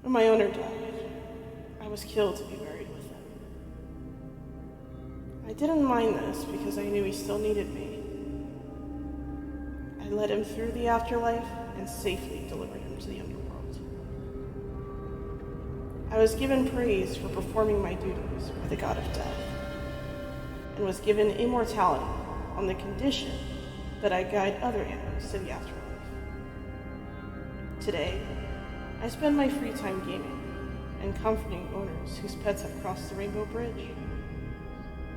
When my owner died, I was killed to be buried with him. I didn't mind this because I knew he still needed me. I led him through the afterlife and safely delivered him to the underworld. I was given praise for performing my duties by the god of death, and was given immortality on the condition that I guide other animals to the afterlife. Today, I spend my free time gaming and comforting owners whose pets have crossed the Rainbow Bridge.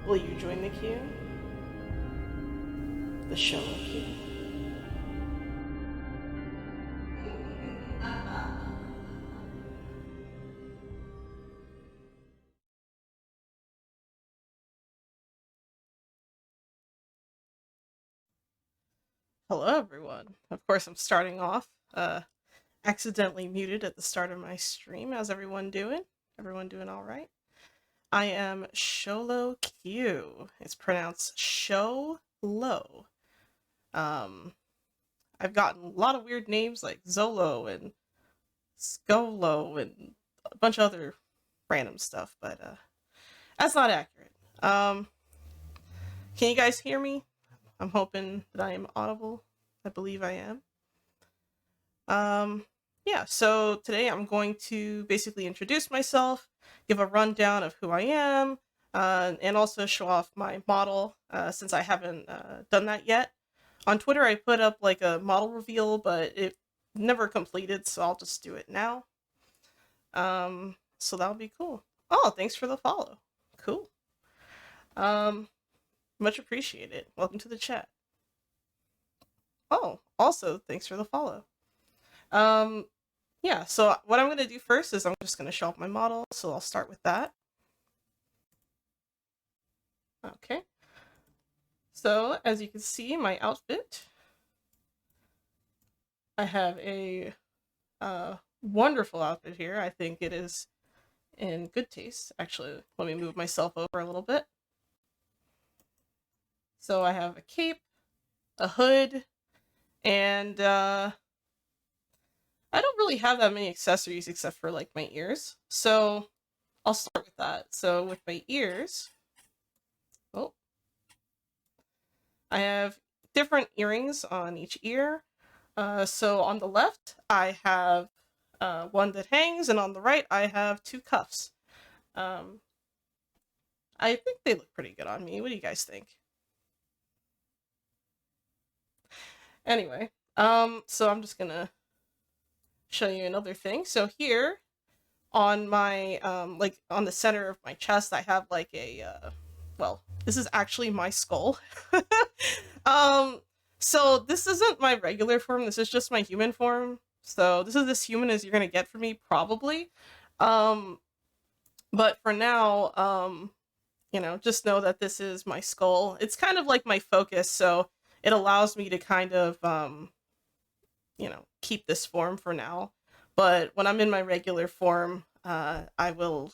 Will you join the queue? The Xolo queue. Hello everyone. Of course I'm starting off accidentally muted at the start of my stream. How's everyone doing? Everyone doing all right? I am Xolo Q. It's pronounced Xolo. I've gotten a lot of weird names like Xolo and Scolo and a bunch of other random stuff, but that's not accurate. Can you guys hear me? I'm hoping that I am audible. I believe I am. Yeah, so today I'm going to basically introduce myself, give a rundown of who I am, and also show off my model, since I haven't done that yet. On Twitter, I put up like a model reveal, but it never completed, so I'll just do it now. So that'll be cool. Oh, thanks for the follow. Cool. Much appreciated. Welcome to the chat. Oh, also, thanks for the follow. Yeah, so what I'm going to do first is I'm just going to show off my model, so I'll start with that. Okay. So, as you can see, my outfit, I have a wonderful outfit here. I think it is in good taste. Actually, let me move myself over a little bit. So I have a cape, a hood, and I don't really have that many accessories except for like my ears. So I'll start with that. So with my ears, oh, I have different earrings on each ear. So on the left, I have one that hangs, and on the right, I have two cuffs. I think they look pretty good on me. What do you guys think? Anyway, so I'm just gonna show you another thing. So here on my, like on the center of my chest, I have like a, well, this is actually my skull. So this isn't my regular form. This is just my human form. So this is as human as you're gonna get from me, probably. But for now, you know, just know that this is my skull. It's kind of like my focus, so it allows me to kind of, you know, keep this form for now. But when I'm in my regular form, I will,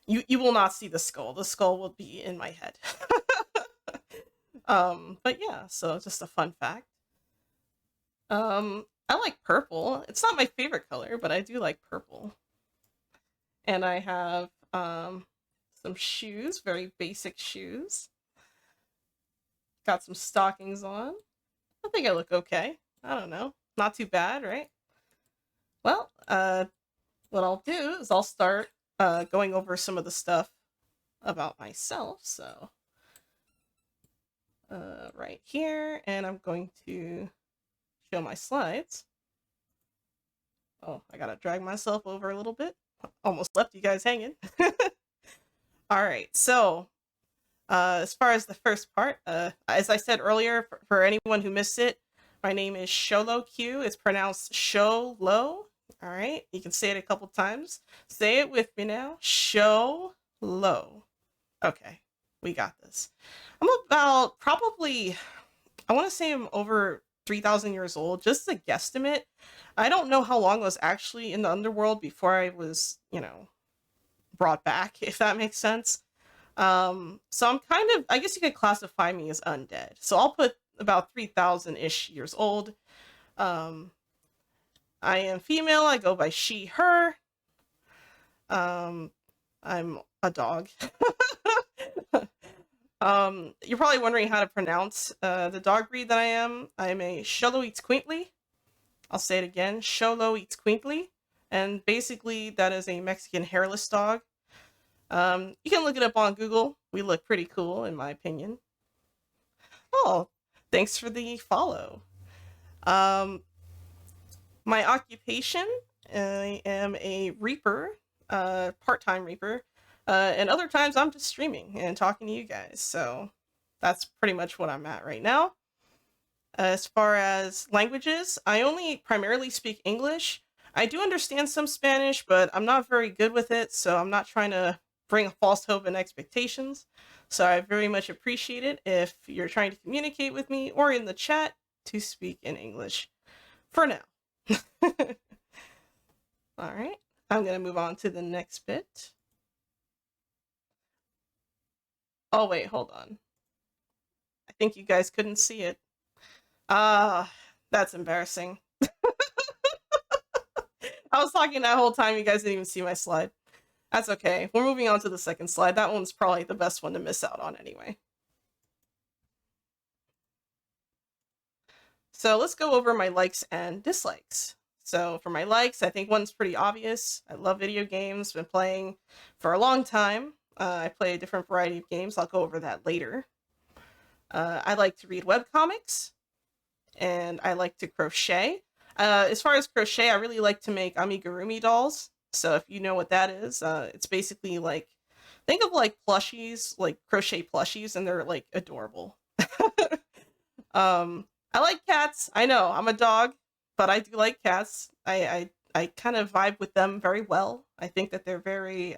you will not see the skull. The skull will be in my head. But yeah, so just a fun fact. I like purple. It's not my favorite color, but I do like purple. And I have some shoes, very basic shoes. Got some stockings on. I think I look okay. I don't know. Not too bad, right? Well, what I'll do is I'll start going over some of the stuff about myself. So right here, and I'm going to show my slides. Oh, I gotta drag myself over a little bit. Almost left you guys hanging. All right, so as far as the first part, as I said earlier, for anyone who missed it, my name is Xolo Q. It's pronounced Xolo. All right, you can say it a couple times. Say it with me now. Xolo. Okay, we got this. I'm about probably, I want to say I'm over 3,000 years old, just a guesstimate. I don't know how long I was actually in the underworld before I was, you know, brought back, if that makes sense. So I'm kind of, I guess you could classify me as undead. So I'll put about 3,000-ish years old. I am female. I go by she, her. I'm a dog. You're probably wondering how to pronounce the dog breed that I am. I'm a Xolo eats quaintly. I'll say it again, Xolo eats quaintly. And basically, that is a Mexican hairless dog. You can look it up on Google. We look pretty cool, in my opinion. Oh, thanks for the follow. Um, my occupation, I am a reaper, part-time reaper, and other times I'm just streaming and talking to you guys. So that's pretty much what I'm at right now. As far as languages, I only primarily speak English. I do understand some Spanish, but I'm not very good with it, so I'm not trying to bring a false hope and expectations. So I very much appreciate it if you're trying to communicate with me or in the chat to speak in English for now. All right, I'm going to move on to the next bit. Oh, wait, hold on. I think you guys couldn't see it. That's embarrassing. I was talking that whole time, you guys didn't even see my slide. That's okay. We're moving on to the second slide. That one's probably the best one to miss out on anyway. So let's go over my likes and dislikes. So for my likes, I think one's pretty obvious. I love video games, been playing for a long time. I play a different variety of games. I'll go over that later. I like to read webcomics, and I like to crochet. As far as crochet, I really like to make amigurumi dolls. So if you know what that is, it's basically like, think of like plushies, like crochet plushies, and they're like adorable. I like cats. I know, I'm a dog, but I do like cats. I kind of vibe with them very well. I think that they're very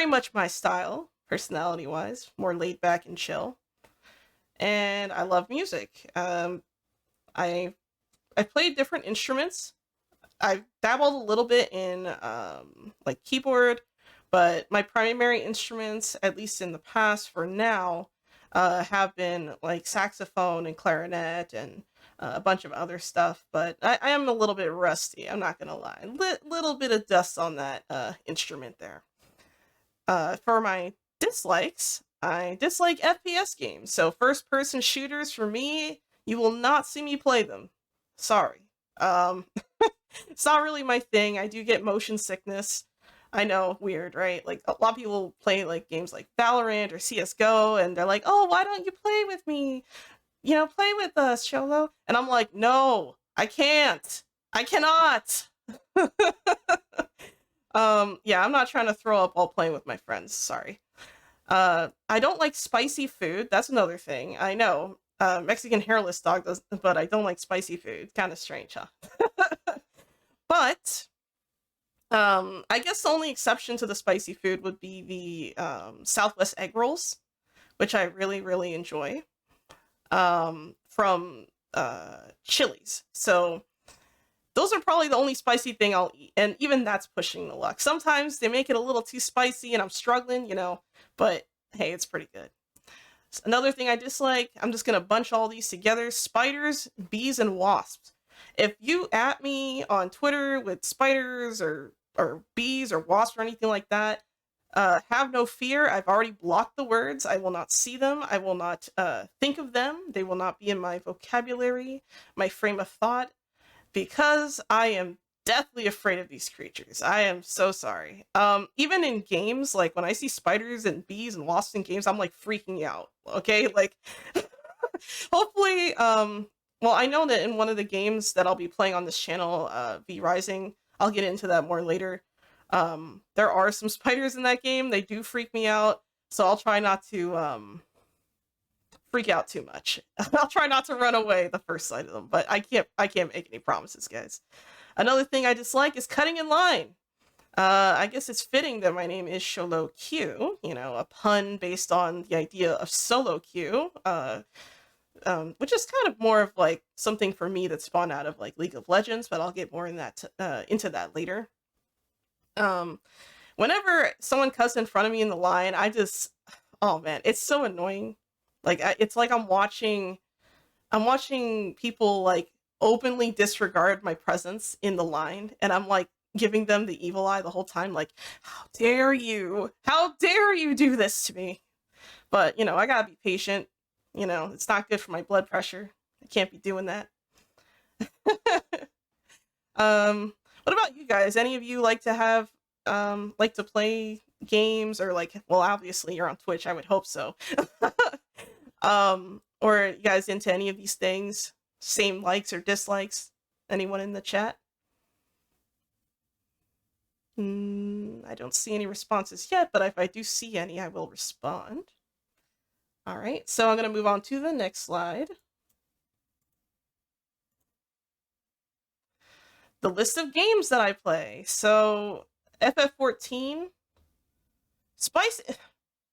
much my style, personality-wise, more laid back and chill. And I love music. I played different instruments. I dabbled a little bit in like keyboard, but my primary instruments, at least in the past for now, have been like saxophone and clarinet and a bunch of other stuff. But I am a little bit rusty, I'm not gonna lie. Little bit of dust on that instrument there. For my dislikes, I dislike FPS games. So first person shooters, for me, you will not see me play them. Sorry. It's not really my thing. I do get motion sickness. I know, weird, right? Like, a lot of people play like games like Valorant or CSGO, and they're like, oh, why don't you play with me? You know, play with us, Xolo. And I'm like, no, I can't. I cannot. Yeah, I'm not trying to throw up while playing with my friends. Sorry. I don't like spicy food. That's another thing. I know. Mexican hairless dog does, but I don't like spicy food. Kind of strange, huh? But I guess the only exception to the spicy food would be the Southwest egg rolls, which I really, really enjoy, from Chili's. So those are probably the only spicy thing I'll eat, and even that's pushing the luck. Sometimes they make it a little too spicy and I'm struggling, you know, but hey, it's pretty good. Another thing I dislike, I'm just gonna bunch all these together: spiders, bees, and wasps. If you at me on Twitter with spiders or bees or wasps or anything like that, have no fear. I've already blocked the words. I will not see them. I will not think of them. They will not be in my vocabulary, my frame of thought, because I am deathly afraid of these creatures. I am so sorry. Even in games, like when I see spiders and bees and wasps in games, I'm like freaking out. Okay, like hopefully, well, I know that in one of the games that I'll be playing on this channel, V Rising, I'll get into that more later. There are some spiders in that game. They do freak me out, so I'll try not to freak out too much. I'll try not to run away the first sight of them, but I can't make any promises, guys. Another thing I dislike is cutting in line. I guess it's fitting that my name is Xolo Q, you know, a pun based on the idea of solo queue, which is kind of more of like something for me that spawned out of like League of Legends, but I'll get more in that into that later. Whenever someone cuts in front of me in the line, I just, oh man, it's so annoying. Like, it's like I'm watching people like openly disregard my presence in the line, and I'm like, giving them the evil eye the whole time, like, how dare you? How dare you do this to me? But, I gotta be patient. It's not good for my blood pressure. I can't be doing that. What about you guys? Any of you like to have, like to play games, or like, well, obviously you're on Twitch, I would hope so. Or you guys into any of these things? Same likes or dislikes? Anyone in the chat? I don't see any responses yet, but if I do see any, I will respond. All right, so I'm going to move on to the next slide. The list of games that I play. So, FF14.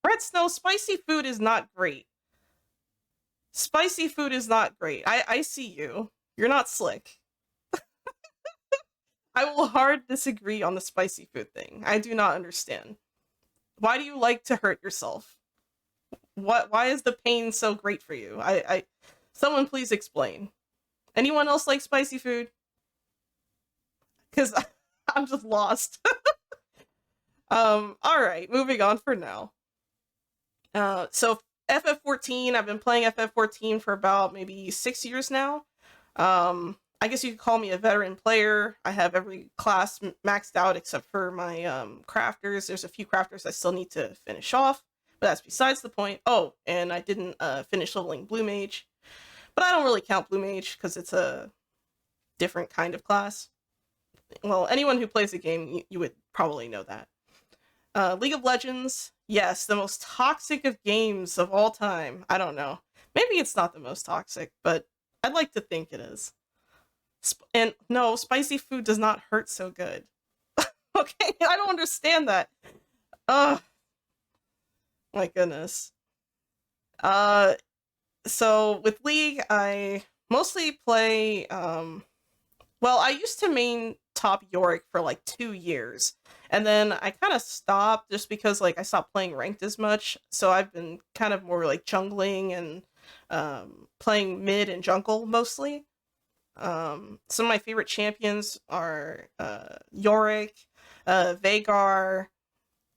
Red Snow, spicy food is not great. Spicy food is not great. I see you. You're not slick. I will hard disagree on the spicy food thing. I do not understand. Why do you like to hurt yourself? Why is the pain so great for you? Someone please explain. Anyone else like spicy food? Because I'm just lost. Alright, moving on for now. So FF14, I've been playing FF14 for about maybe 6 years now. I guess you could call me a veteran player. I have every class maxed out except for my crafters. There's a few crafters I still need to finish off, but that's besides the point. Oh, and I didn't finish leveling Blue Mage, but I don't really count Blue Mage because it's a different kind of class. Well, anyone who plays the game, you would probably know that. League of Legends, yes, the most toxic of games of all time. I don't know. Maybe it's not the most toxic, but I'd like to think it is. And no, spicy food does not hurt so good. Okay, I don't understand that. Ugh. My goodness. So with League, I mostly play, well, I used to main top Yorick for like 2 years. And then I kind of stopped just because like I stopped playing ranked as much. So I've been kind of more like jungling and playing mid and jungle mostly. Some of my favorite champions are Yorick, Veigar,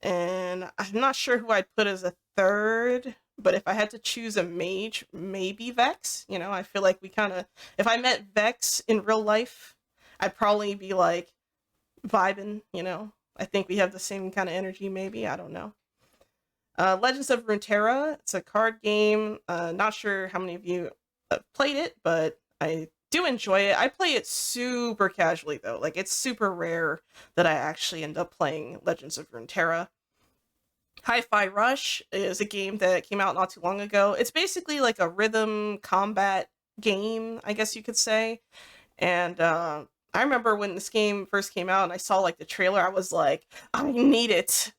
and I'm not sure who I'd put as a third, but if I had to choose a mage, maybe Vex. I feel like we kind of, if I met Vex in real life, I'd probably be like vibing, I think we have the same kind of energy, maybe, I don't know. Legends of Runeterra, it's a card game. Not sure how many of you have played it, but I do enjoy it. I play it super casually though. Like, it's super rare that I actually end up playing Legends of Runeterra. Hi-Fi Rush is a game that came out not too long ago. It's basically like a rhythm combat game, I guess you could say. And I remember when this game first came out and I saw like the trailer, I was like, I need it.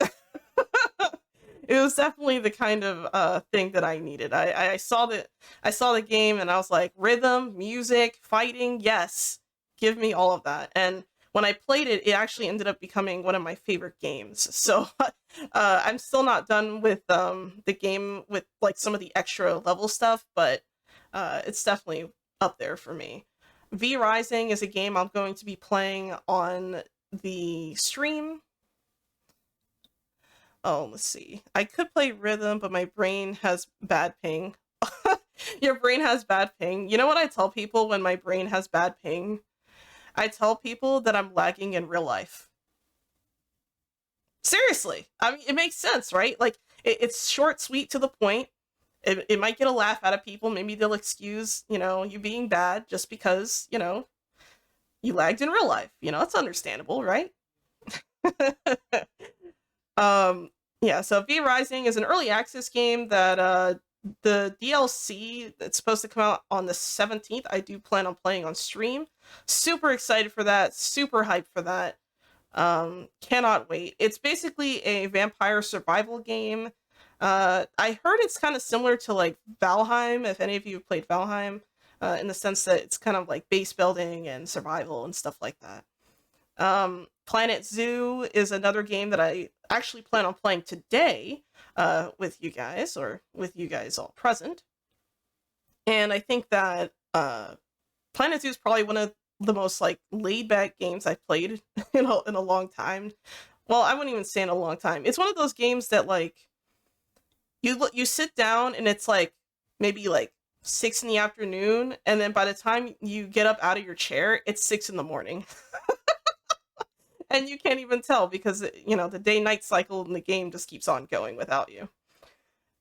It was definitely the kind of thing that I needed. I saw the game and I was like, rhythm, music, fighting, yes, give me all of that. And when I played it, it actually ended up becoming one of my favorite games. So I'm still not done with the game with like some of the extra level stuff, but it's definitely up there for me. V Rising is a game I'm going to be playing on the stream. Oh, let's see. I could play rhythm, but my brain has bad ping. Your brain has bad ping. You know what I tell people when my brain has bad ping? I tell people that I'm lagging in real life. Seriously. I mean, it makes sense, right? Like, it's short, sweet, to the point. It might get a laugh out of people. Maybe they'll excuse, you being bad just because, you lagged in real life. It's understandable, right? Yeah, so V Rising is an early access game that the DLC that's supposed to come out on the 17th, I do plan on playing on stream. Super excited for that, super hyped for that. Cannot wait. It's basically a vampire survival game. I heard it's kind of similar to like Valheim, if any of you have played Valheim, in the sense that it's kind of like base building and survival and stuff like that. Planet Zoo is another game that I actually plan on playing today with you guys, or with you guys all present. And I think that Planet Zoo is probably one of the most like laid back games I've played in a long time. Well, I wouldn't even say in a long time. It's one of those games that like you sit down and it's like maybe like 6 in the afternoon, and then by the time you get up out of your chair, it's 6 in the morning. And you can't even tell because the day night cycle in the game just keeps on going without you.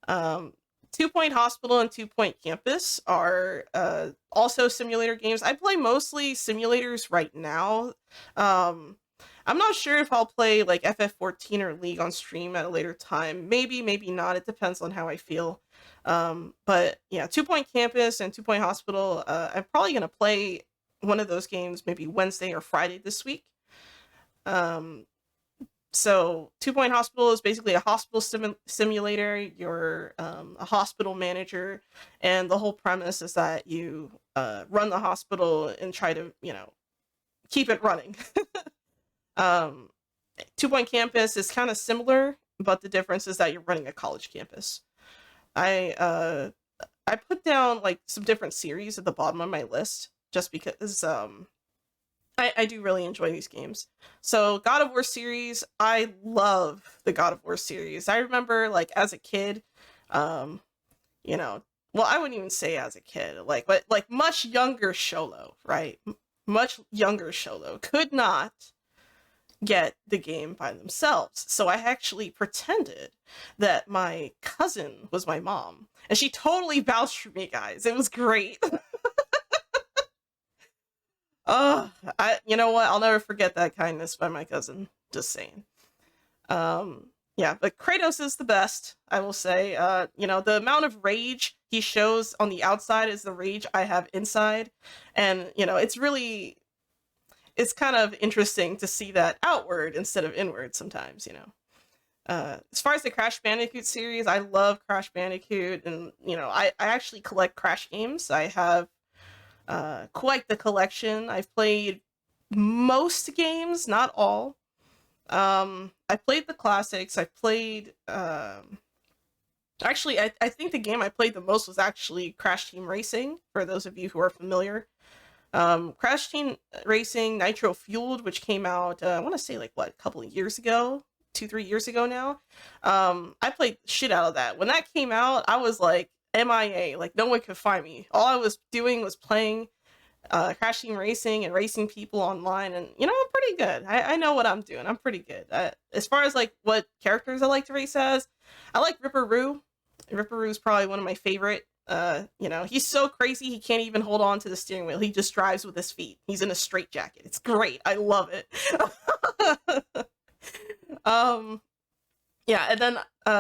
2 Point Hospital and 2 Point Campus are also simulator games. I play mostly simulators right now. I'm not sure if I'll play like FF14 or League on stream at a later time. Maybe, maybe not. It depends on how I feel. But yeah, 2 Point Campus and 2 Point Hospital, I'm probably going to play one of those games maybe Wednesday or Friday this week. So 2 Point Hospital is basically a hospital simulator. You're a hospital manager, and the whole premise is that you run the hospital and try to, keep it running. 2 Point Campus is kind of similar, but the difference is that you're running a college campus. I put down like some different series at the bottom of my list just because I do really enjoy these games. So God of War series, I love the God of War series. I remember like as a kid, well, I wouldn't even say as a kid, but like much younger Xolo, right? Much younger Xolo could not get the game by themselves. So I actually pretended that my cousin was my mom, and she totally vouched for me, guys. It was great. You know what? I'll never forget that kindness by my cousin. Just saying. Yeah, but Kratos is the best, I will say. The amount of rage he shows on the outside is the rage I have inside. And, it's kind of interesting to see that outward instead of inward sometimes, As far as the Crash Bandicoot series, I love Crash Bandicoot, and, I actually collect Crash games. I have quite the collection. I've played most games, not all. I played the classics. I played actually I think the game I played the most was actually Crash Team Racing, for those of you who are familiar. Crash Team Racing Nitro Fueled, which came out I want to say like a couple of years ago, 2-3 years ago now. I played shit out of that. When that came out, I was like MIA, like no one could find me. All I was doing was playing Crash Team Racing and racing people online, and I'm pretty good. I know what I'm doing. I'm pretty good. As far as like what characters I like to race as, I like Ripperoo. Ripperoo is probably one of my favorite. He's so crazy he can't even hold on to the steering wheel. He just drives with his feet. He's in a straitjacket. It's great. I love it. Yeah, and then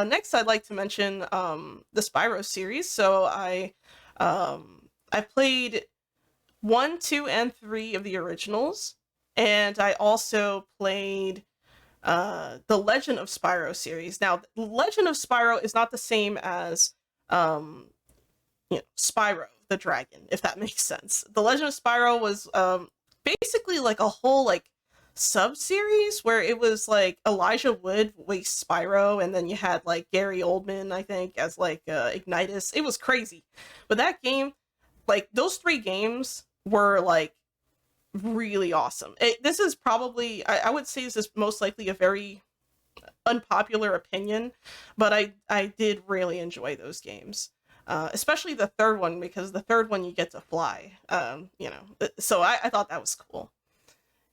next I'd like to mention the Spyro series. So I played 1, 2, and 3 of the originals, and I also played the Legend of Spyro series. Now, Legend of Spyro is not the same as Spyro the Dragon, if that makes sense. The Legend of Spyro was basically like a whole like sub-series where it was like Elijah Wood voiced Spyro, and then you had like Gary Oldman, I think, as like Ignitus. It was crazy. But that game, like those 3 games were like really awesome. This is probably, I would say this is most likely a very unpopular opinion, but I did really enjoy those games. Especially the third one, because the third one you get to fly. So I thought that was cool.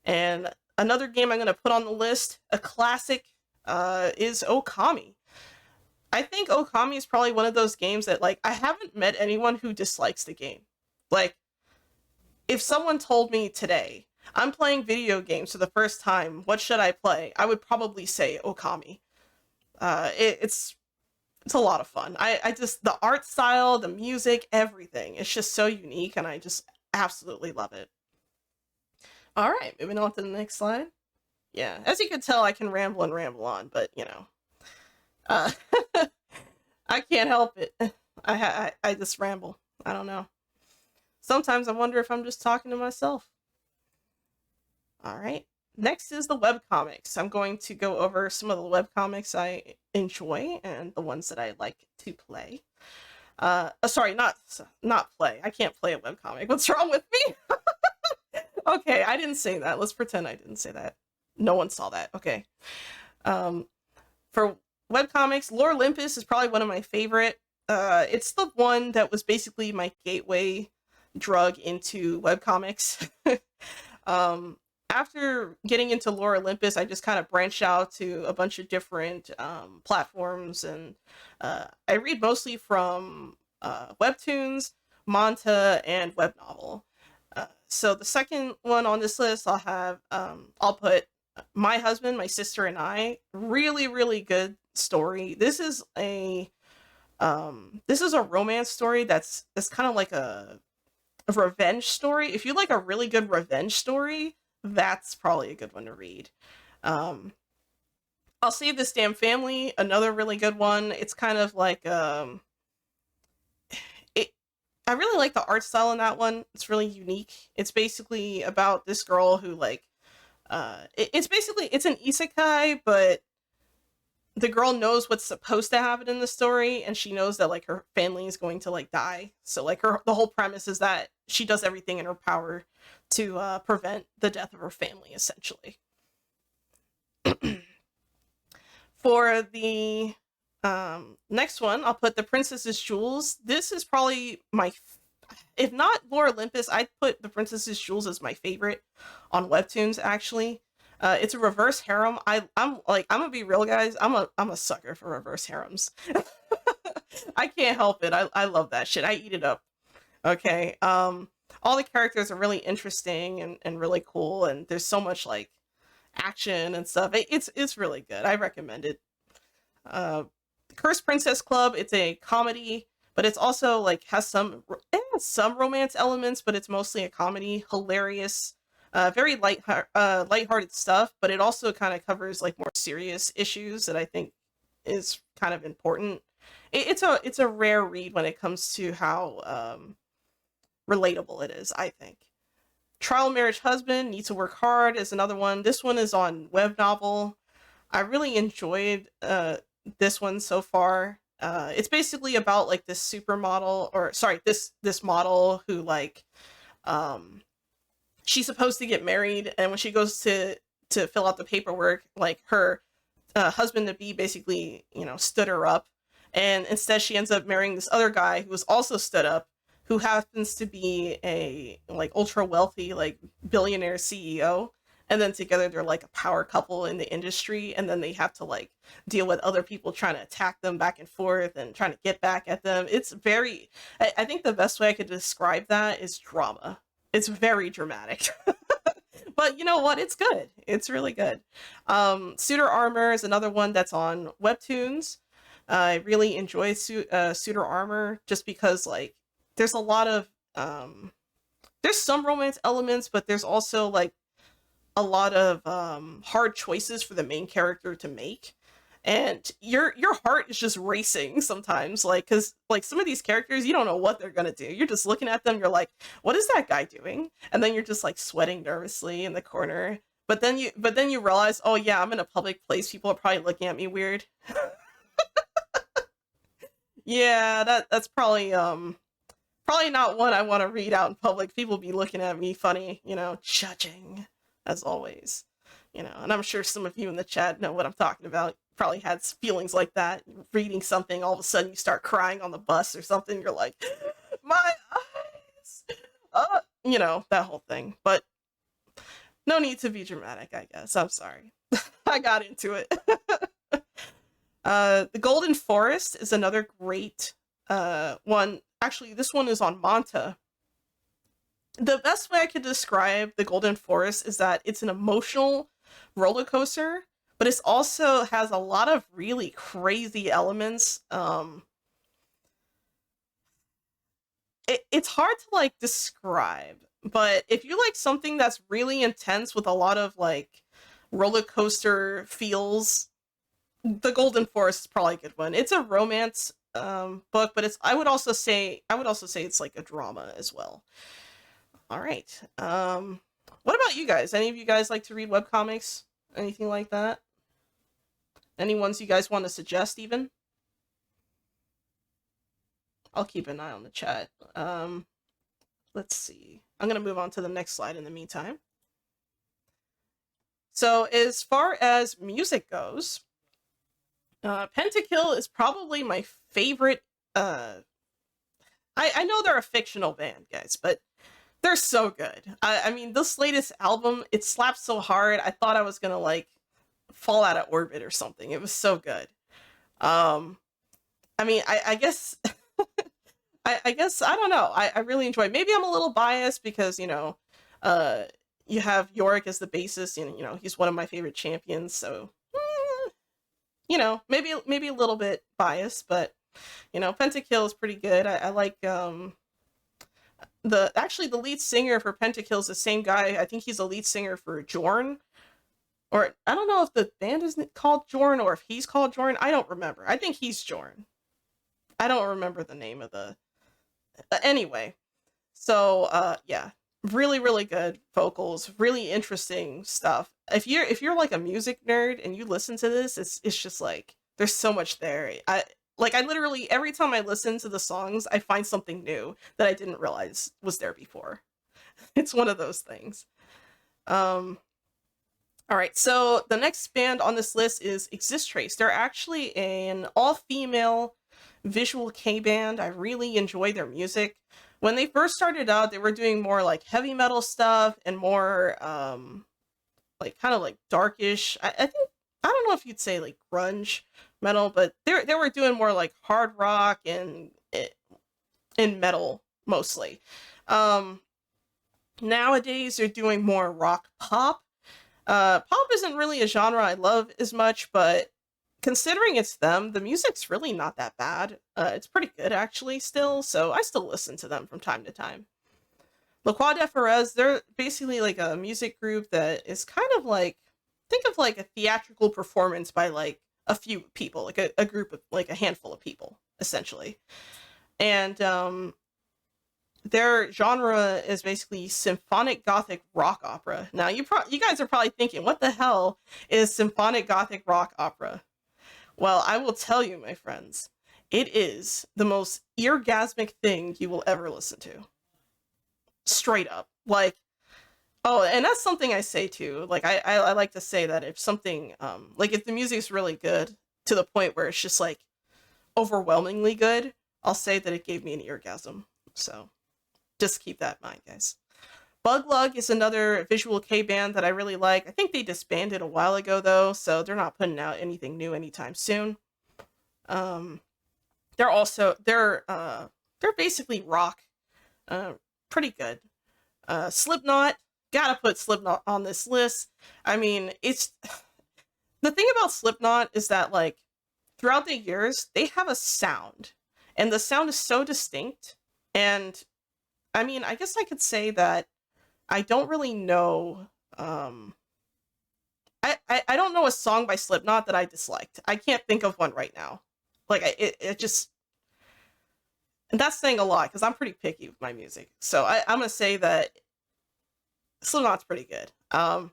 And another game I'm going to put on the list, a classic, is Okami. I think Okami is probably one of those games that, like, I haven't met anyone who dislikes the game. Like, if someone told me today, I'm playing video games for the first time, what should I play? I would probably say Okami. It's a lot of fun. I just, the art style, the music, everything. It's just so unique, and I just absolutely love it. All right, moving on to the next slide. Yeah, as you can tell, I can ramble and ramble on, but I can't help it. I just ramble. I don't know. Sometimes I wonder if I'm just talking to myself. All right. Next is the webcomics. I'm going to go over some of the webcomics I enjoy and the ones that I like to play. Sorry, not play. I can't play a webcomic. What's wrong with me? Okay, I didn't say that. Let's pretend I didn't say that. No one saw that. Okay. Um, for webcomics, Lore Olympus is probably one of my favorite. It's the one that was basically my gateway drug into webcomics. um, After getting into Lore Olympus, I just kind of branched out to a bunch of different platforms, and I read mostly from webtoons, manga, and web novel. So the second one on this list, I'll put My Husband, My Sister, and I. Really, really good story. This is a romance story that's kind of like a revenge story. If you like a really good revenge story, that's probably a good one to read. Um, I'll Save This Damn Family, another really good one. It's kind of like it. I really like the art style in that one. It's really unique. It's basically about this girl who like it's basically it's an isekai, but the girl knows what's supposed to happen in the story, and she knows that like her family is going to like die. So like the whole premise is that she does everything in her power to prevent the death of her family, essentially. For the next one, I'll put The Princess's Jewels. This is probably if not Lore Olympus, I'd put The Princess's Jewels as my favorite on webtoons. Actually, it's a reverse harem. I'm gonna be real, guys. I'm a sucker for reverse harems. I can't help it. I love that shit. I eat it up. Okay. All the characters are really interesting and really cool, and there's so much like action and stuff. It's really good. I recommend it. Uh, Cursed Princess Club. It's a comedy, but it's also like has some romance elements, but it's mostly a comedy. Hilarious, very lighthearted stuff. But it also kind of covers like more serious issues that I think is kind of important. It's a rare read when it comes to how relatable it is, I think. Trial Marriage Husband, Need to Work Hard is another one. This one is on web novel. I really enjoyed this one so far. It's basically about like this supermodel, or sorry, this model who like she's supposed to get married, and when she goes to fill out the paperwork, like her husband to be basically stood her up, and instead she ends up marrying this other guy who was also stood up, who happens to be a like ultra wealthy like billionaire CEO, and then together they're like a power couple in the industry, and then they have to like deal with other people trying to attack them back and forth and trying to get back at them. It's very I think the best way I could describe that is drama. It's very dramatic. But you know what? It's good. It's really good. Suitor Armor is another one that's on webtoons. I really enjoy Suitor Armor just because like there's a lot of there's some romance elements, but there's also like a lot of hard choices for the main character to make, and your heart is just racing sometimes, like because like some of these characters you don't know what they're gonna do. You're just looking at them, you're like, what is that guy doing? And then you're just like sweating nervously in the corner, but then you realize, oh yeah, I'm in a public place, people are probably looking at me weird. Yeah, that's probably not one I want to read out in public. People be looking at me funny, judging, as always. And I'm sure some of you in the chat know what I'm talking about. Probably had feelings like that. Reading something, all of a sudden you start crying on the bus or something. You're like, my eyes! That whole thing. But no need to be dramatic, I guess. I'm sorry. I got into it. The Golden Forest is another great one. Actually, this one is on manga. The best way I could describe The Golden Forest is that it's an emotional roller coaster, but it also has a lot of really crazy elements. It's hard to like describe, but if you like something that's really intense with a lot of like roller coaster feels, The Golden Forest is probably a good one. It's a romance book, but I would also say it's like a drama as well. All right. What about you guys? Any of you guys like to read webcomics? Anything like that? Any ones you guys want to suggest even? I'll keep an eye on the chat. let's see. I'm going to move on to the next slide in the meantime. So as far as music goes, Pentakill is probably my favorite. I know they're a fictional band, guys, but they're so good. I mean, this latest album, it slaps so hard. I thought I was gonna like fall out of orbit or something. It was so good. Um, I mean, I guess I guess I don't know. I really enjoy it. Maybe I'm a little biased because, uh you have Yorick as the bassist, and he's one of my favorite champions, so maybe a little bit biased, but Pentakill is pretty good. I like the lead singer for Pentakill is the same guy. I think he's the lead singer for Jorn. Or I don't know if the band is called Jorn or if he's called Jorn. I don't remember. I think he's Jorn. I don't remember the name of the anyway. So yeah, really really good vocals, really interesting stuff. If you're like a music nerd and you listen to this, it's just like there's so much there. I literally every time I listen to the songs, I find something new that I didn't realize was there before. It's one of those things. All right, so the next band on this list is Exist Trace. They're actually an all-female visual K band. I really enjoy their music. When they first started out, they were doing more like heavy metal stuff and more like kind of like darkish. I think I don't know if you'd say like grunge metal, but they were doing more like hard rock and metal mostly. Nowadays they're doing more rock pop. Pop isn't really a genre I love as much, but considering it's them, the music's really not that bad. It's pretty good actually still, so I still listen to them from time to time. La Croix de Ferez, they're basically like a music group that is kind of like, think of like a theatrical performance by like a few people, like a group of like a handful of people, essentially. And their genre is basically symphonic gothic rock opera. Now you guys are probably thinking, what the hell is symphonic gothic rock opera? Well, I will tell you, my friends, it is the most eargasmic thing you will ever listen to. Straight up. Like, oh, and that's something I say too. Like, I like to say that if something, like if the music's really good to the point where it's just like overwhelmingly good, I'll say that it gave me an orgasm. So just keep that in mind, guys. Bug Lug is another visual K band that I really like. I think they disbanded a while ago though, so they're not putting out anything new anytime soon. They're basically rock. Pretty good. Slipknot, gotta put Slipknot on this list. I mean, it's the thing about Slipknot is that like throughout the years they have a sound, and the sound is so distinct. And I mean, I guess I could say that I don't really know. I don't know a song by Slipknot that I disliked. I can't think of one right now. Like it just, and that's saying a lot because I'm pretty picky with my music. So I'm gonna say that Slipknot's pretty good. And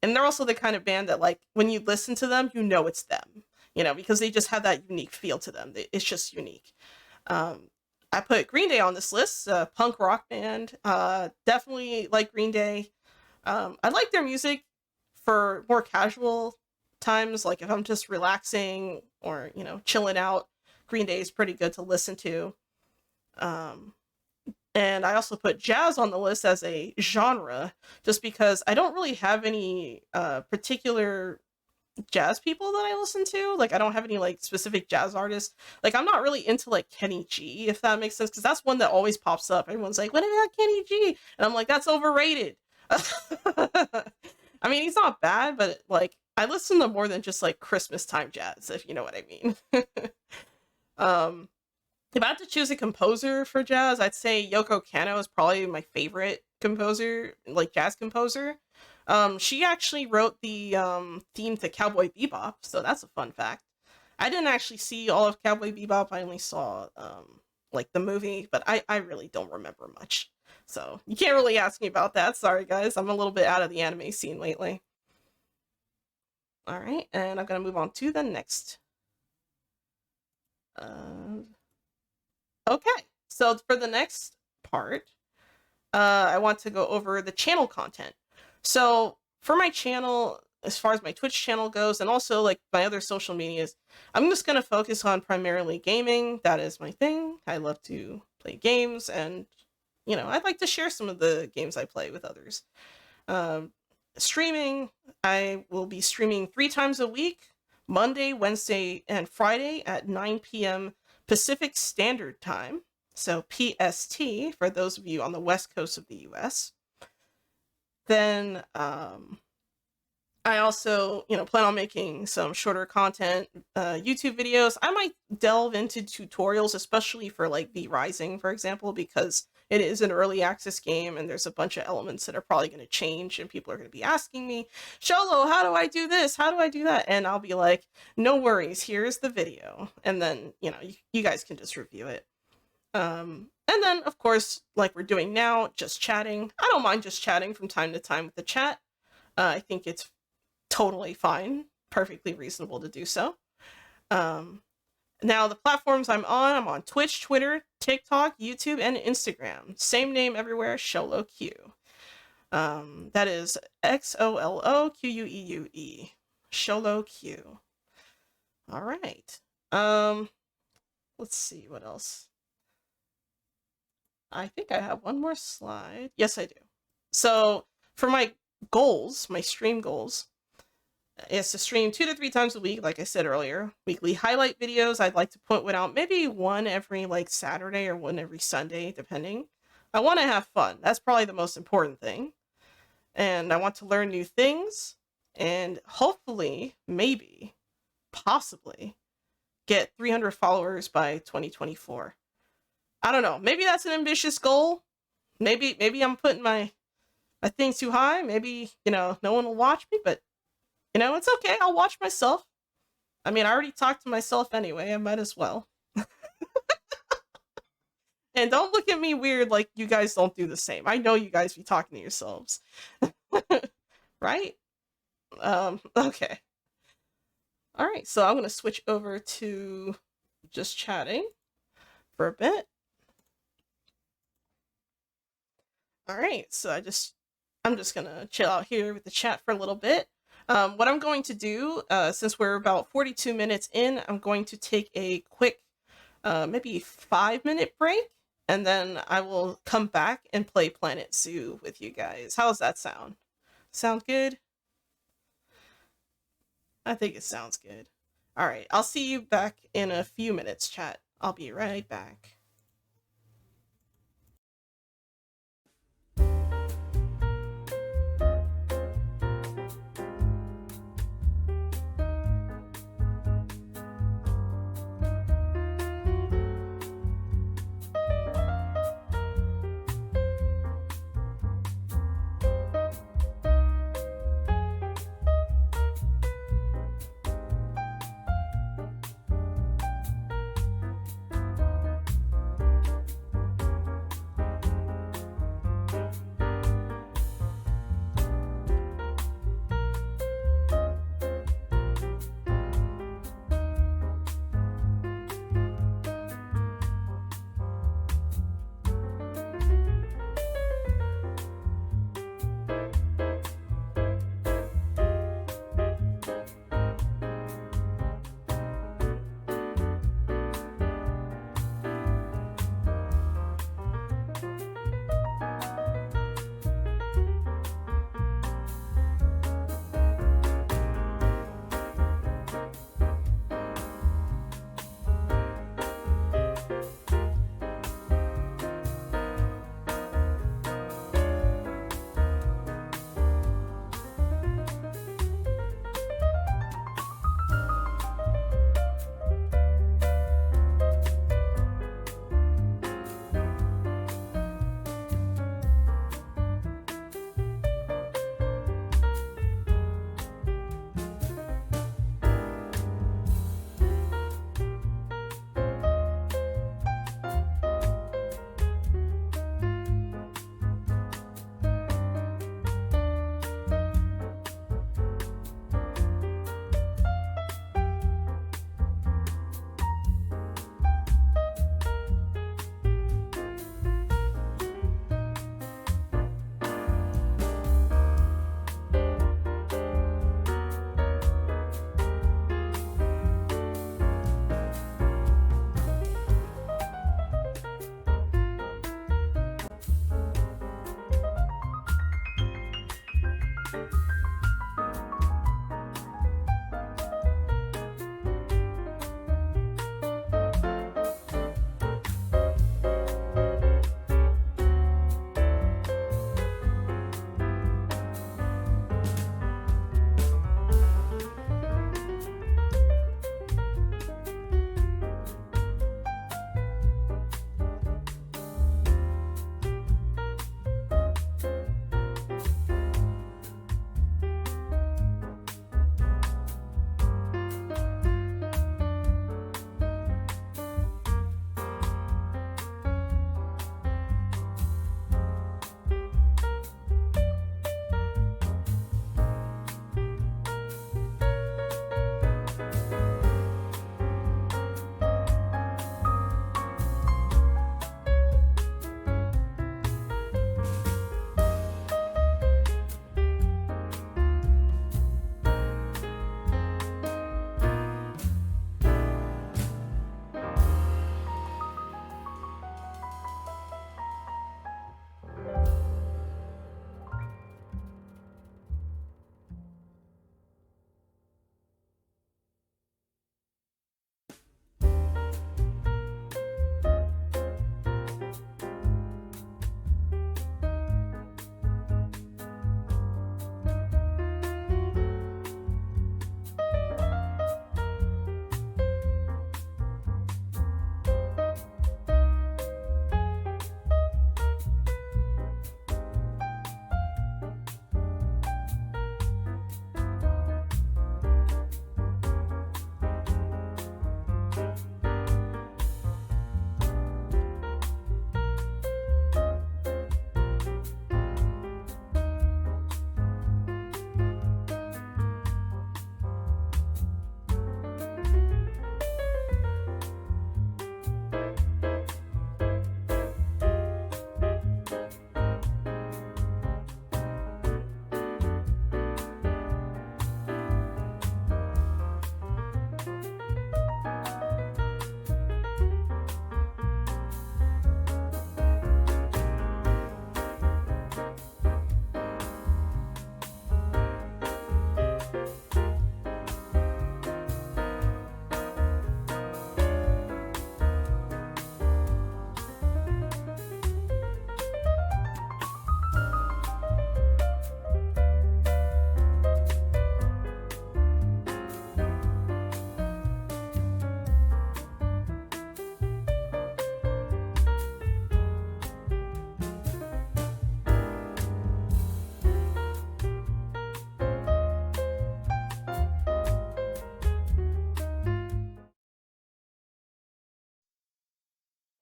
they're also the kind of band that like when you listen to them, you know it's them. Because they just have that unique feel to them. It's just unique. I put Green Day on this list, punk rock band. Definitely like Green Day. I like their music for more casual times, like if I'm just relaxing or, chilling out. Green Day is pretty good to listen to. And I also put jazz on the list as a genre, just because I don't really have any particular jazz people that I listen to. Like I don't have any like specific jazz artists. Like I'm not really into like Kenny G, if that makes sense, because that's one that always pops up. Everyone's like, what about Kenny G? And I'm like, that's overrated. I mean, he's not bad, but like I listen to more than just like Christmas time jazz, if you know what I mean. If I had to choose a composer for jazz, I'd say Yoko Kanno is probably my favorite composer, like jazz composer. She actually wrote the theme to Cowboy Bebop, so that's a fun fact. I didn't actually see all of Cowboy Bebop. I only saw like the movie, but I really don't remember much. So you can't really ask me about that. Sorry guys, I'm a little bit out of the anime scene lately. All right, and I'm gonna move on to the next. Okay, so for the next part, I want to go over the channel content. So for my channel, as far as my Twitch channel goes, and also like my other social medias, I'm just going to focus on primarily gaming. That is my thing. I love to play games, and I'd like to share some of the games I play with others. Um, Streaming, I will be streaming 3 times a week, Monday, Wednesday, and Friday at 9 p.m. Pacific Standard Time. So PST for those of you on the west coast of the US. Then I also, plan on making some shorter content, YouTube videos. I might delve into tutorials, especially for like V Rising, for example, because it is an early access game and there's a bunch of elements that are probably going to change, and people are going to be asking me, Xolo, how do I do this? How do I do that? And I'll be like, no worries, here's the video. And then, you guys can just review it. And then, of course, like we're doing now, just chatting. I don't mind just chatting from time to time with the chat. I think it's totally fine, perfectly reasonable to do so. Now, the platforms I'm on Twitch, Twitter, TikTok, YouTube, and Instagram. Same name everywhere, Xolo Q. That is XOLOQUEUE. Xolo Q. All right. Let's see what else. I think I have one more slide. Yes, I do. So for my goals, my stream goals, is to stream 2 to 3 times a week, like I said earlier. Weekly highlight videos. I'd like to put one out, maybe one every like Saturday or one every Sunday, depending. I want to have fun. That's probably the most important thing. And I want to learn new things, and hopefully, maybe, possibly, get 300 followers by 2024. I don't know. Maybe that's an ambitious goal. Maybe I'm putting my thing too high. Maybe, no one will watch me, but it's okay. I'll watch myself. I mean, I already talked to myself anyway. I might as well. And don't look at me weird like you guys don't do the same. I know you guys be talking to yourselves. Right? Okay. All right, so I'm going to switch over to just chatting for a bit. All right, so I'm just going to chill out here with the chat for a little bit. What I'm going to do, since we're about 42 minutes in, I'm going to take a quick, maybe 5-minute break, and then I will come back and play Planet Zoo with you guys. How's that sound? Sound good? I think it sounds good. All right, I'll see you back in a few minutes, chat. I'll be right back.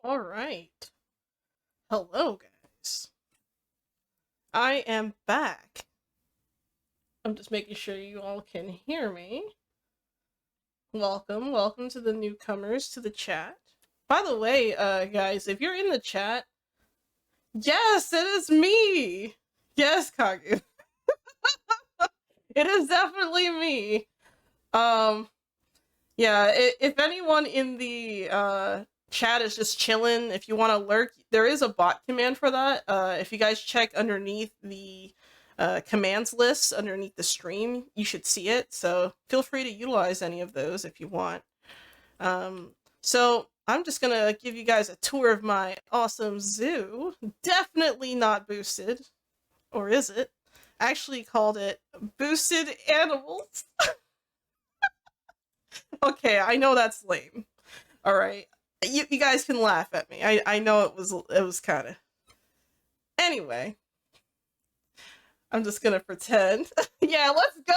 All right. Hello, guys. I am back. I'm just making sure you all can hear me. Welcome to the newcomers to the chat. By the way, guys, if you're in the chat, yes, it is me. Yes, Kagu. It is definitely me. Yeah, if anyone in the chat is just chilling, if you want to lurk, there is a bot command for that. If you guys check underneath the commands list underneath the stream, you should see it. So feel free to utilize any of those if you want. So I'm just gonna give you guys a tour of my awesome zoo. Definitely not boosted, or is it? I actually called it Boosted Animals. Okay, I know that's lame. All right, you guys can laugh at me. I know it was kind of. Anyway, I'm just gonna pretend. Yeah, let's go.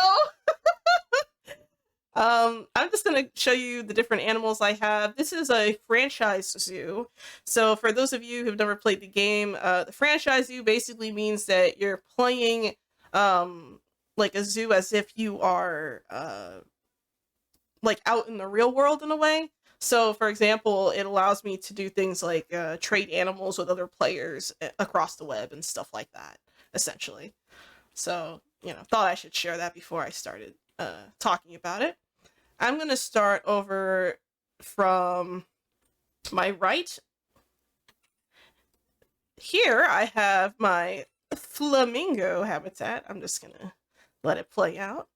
I'm just gonna show you the different animals I have. This is a franchise zoo. So for those of you who've never played the game, the franchise zoo basically means that you're playing like a zoo as if you are like out in the real world in a way. So for example, it allows me to do things like trade animals with other players across the web and stuff like that, essentially. So, thought I should share that before I started talking about it. I'm going to start over from my right. Here I have my flamingo habitat. I'm just going to let it play out.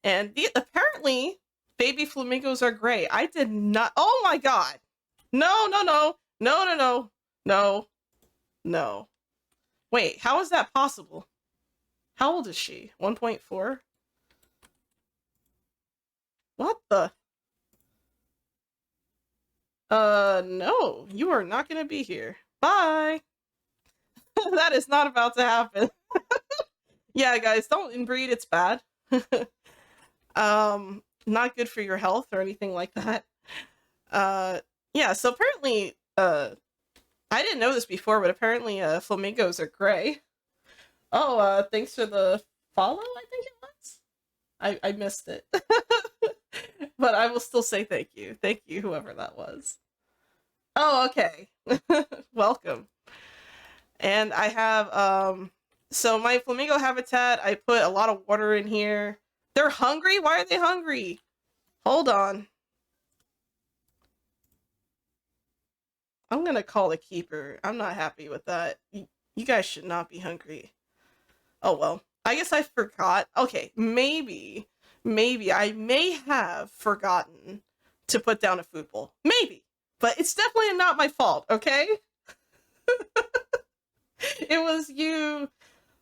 And apparently, baby flamingos are gray. I did not. Oh my god. No, no, no. No, no, no. No. No. Wait, how is that possible? How old is she? 1.4? What the? No. You are not gonna be here. Bye! That is not about to happen. Yeah, guys, don't inbreed. It's bad. Not good for your health or anything like that. Yeah, so apparently, I didn't know this before, but apparently, flamingos are gray. Oh, thanks for the follow, I think it was? I missed it. But I will still say thank you. Thank you, whoever that was. Oh, okay. Welcome. And I have, so my flamingo habitat, I put a lot of water in here. They're hungry? Why are they hungry? Hold on. I'm gonna call the keeper. I'm not happy with that. You guys should not be hungry. Oh well. I guess I forgot. Okay, maybe I may have forgotten to put down a food bowl. Maybe. But it's definitely not my fault, okay? It was you.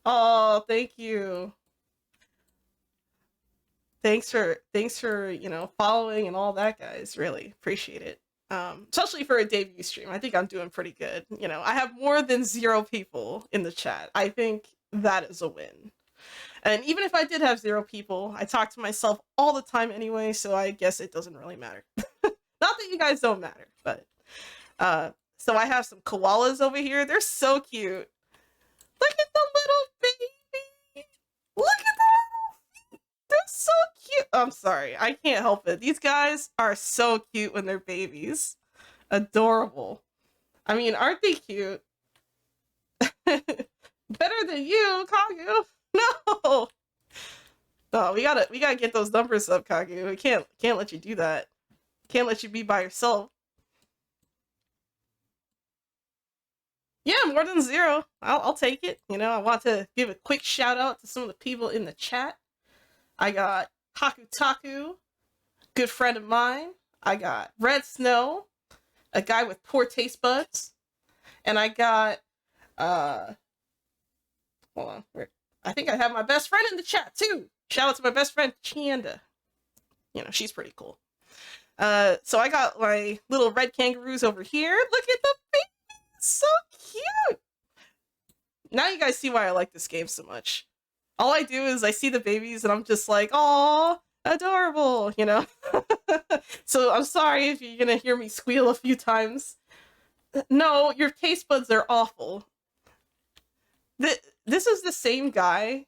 Oh, thank you. Thanks for following and all that, guys. Really appreciate it. Especially for a debut stream. I think I'm doing pretty good. I have more than 0 people in the chat. I think that is a win. And even if I did have 0 people, I talk to myself all the time anyway, so I guess it doesn't really matter. Not that you guys don't matter, but so I have some koalas over here. They're so cute. Look at the little baby. Look at the little. They're so cute. I'm sorry, I can't help it. These guys are so cute when they're babies. Adorable. I mean, aren't they cute? Better than you, Kagu. No. No, we gotta get those numbers up, Kagu. We can't let you do that. Can't let you be by yourself. Yeah, more than 0. I'll take it. I want to give a quick shout out to some of the people in the chat. I got Haku Taku, good friend of mine. I got Red Snow, a guy with poor taste buds, and I got hold on, I think I have my best friend in the chat too. Shout out to my best friend Chanda. She's pretty cool. So I got my little red kangaroos over here. Look at the baby, so cute. Now you guys see why I like this game so much. All I do is I see the babies and I'm just like, "Aw, Adorable, you know? So I'm sorry if you're gonna hear me squeal a few times. No, your taste buds are awful. This is the same guy.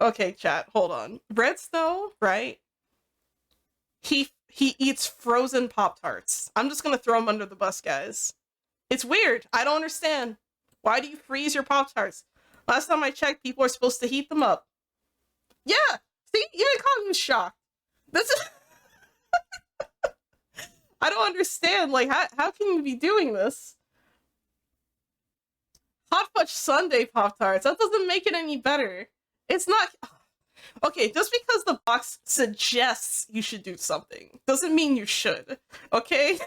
Okay, chat, hold on. Red Snow, right? He eats frozen Pop-Tarts. I'm just gonna throw him under the bus, guys. It's weird. I don't understand. Why do you freeze your Pop-Tarts? Last time I checked, people are supposed to heat them up. Yeah! See? Even Kong was shocked. This is... I don't understand. Like, how can you be doing this? Hot Fudge Sundae Pop-Tarts. That doesn't make it any better. It's not... Okay, just because the box suggests you should do something doesn't mean you should. Okay?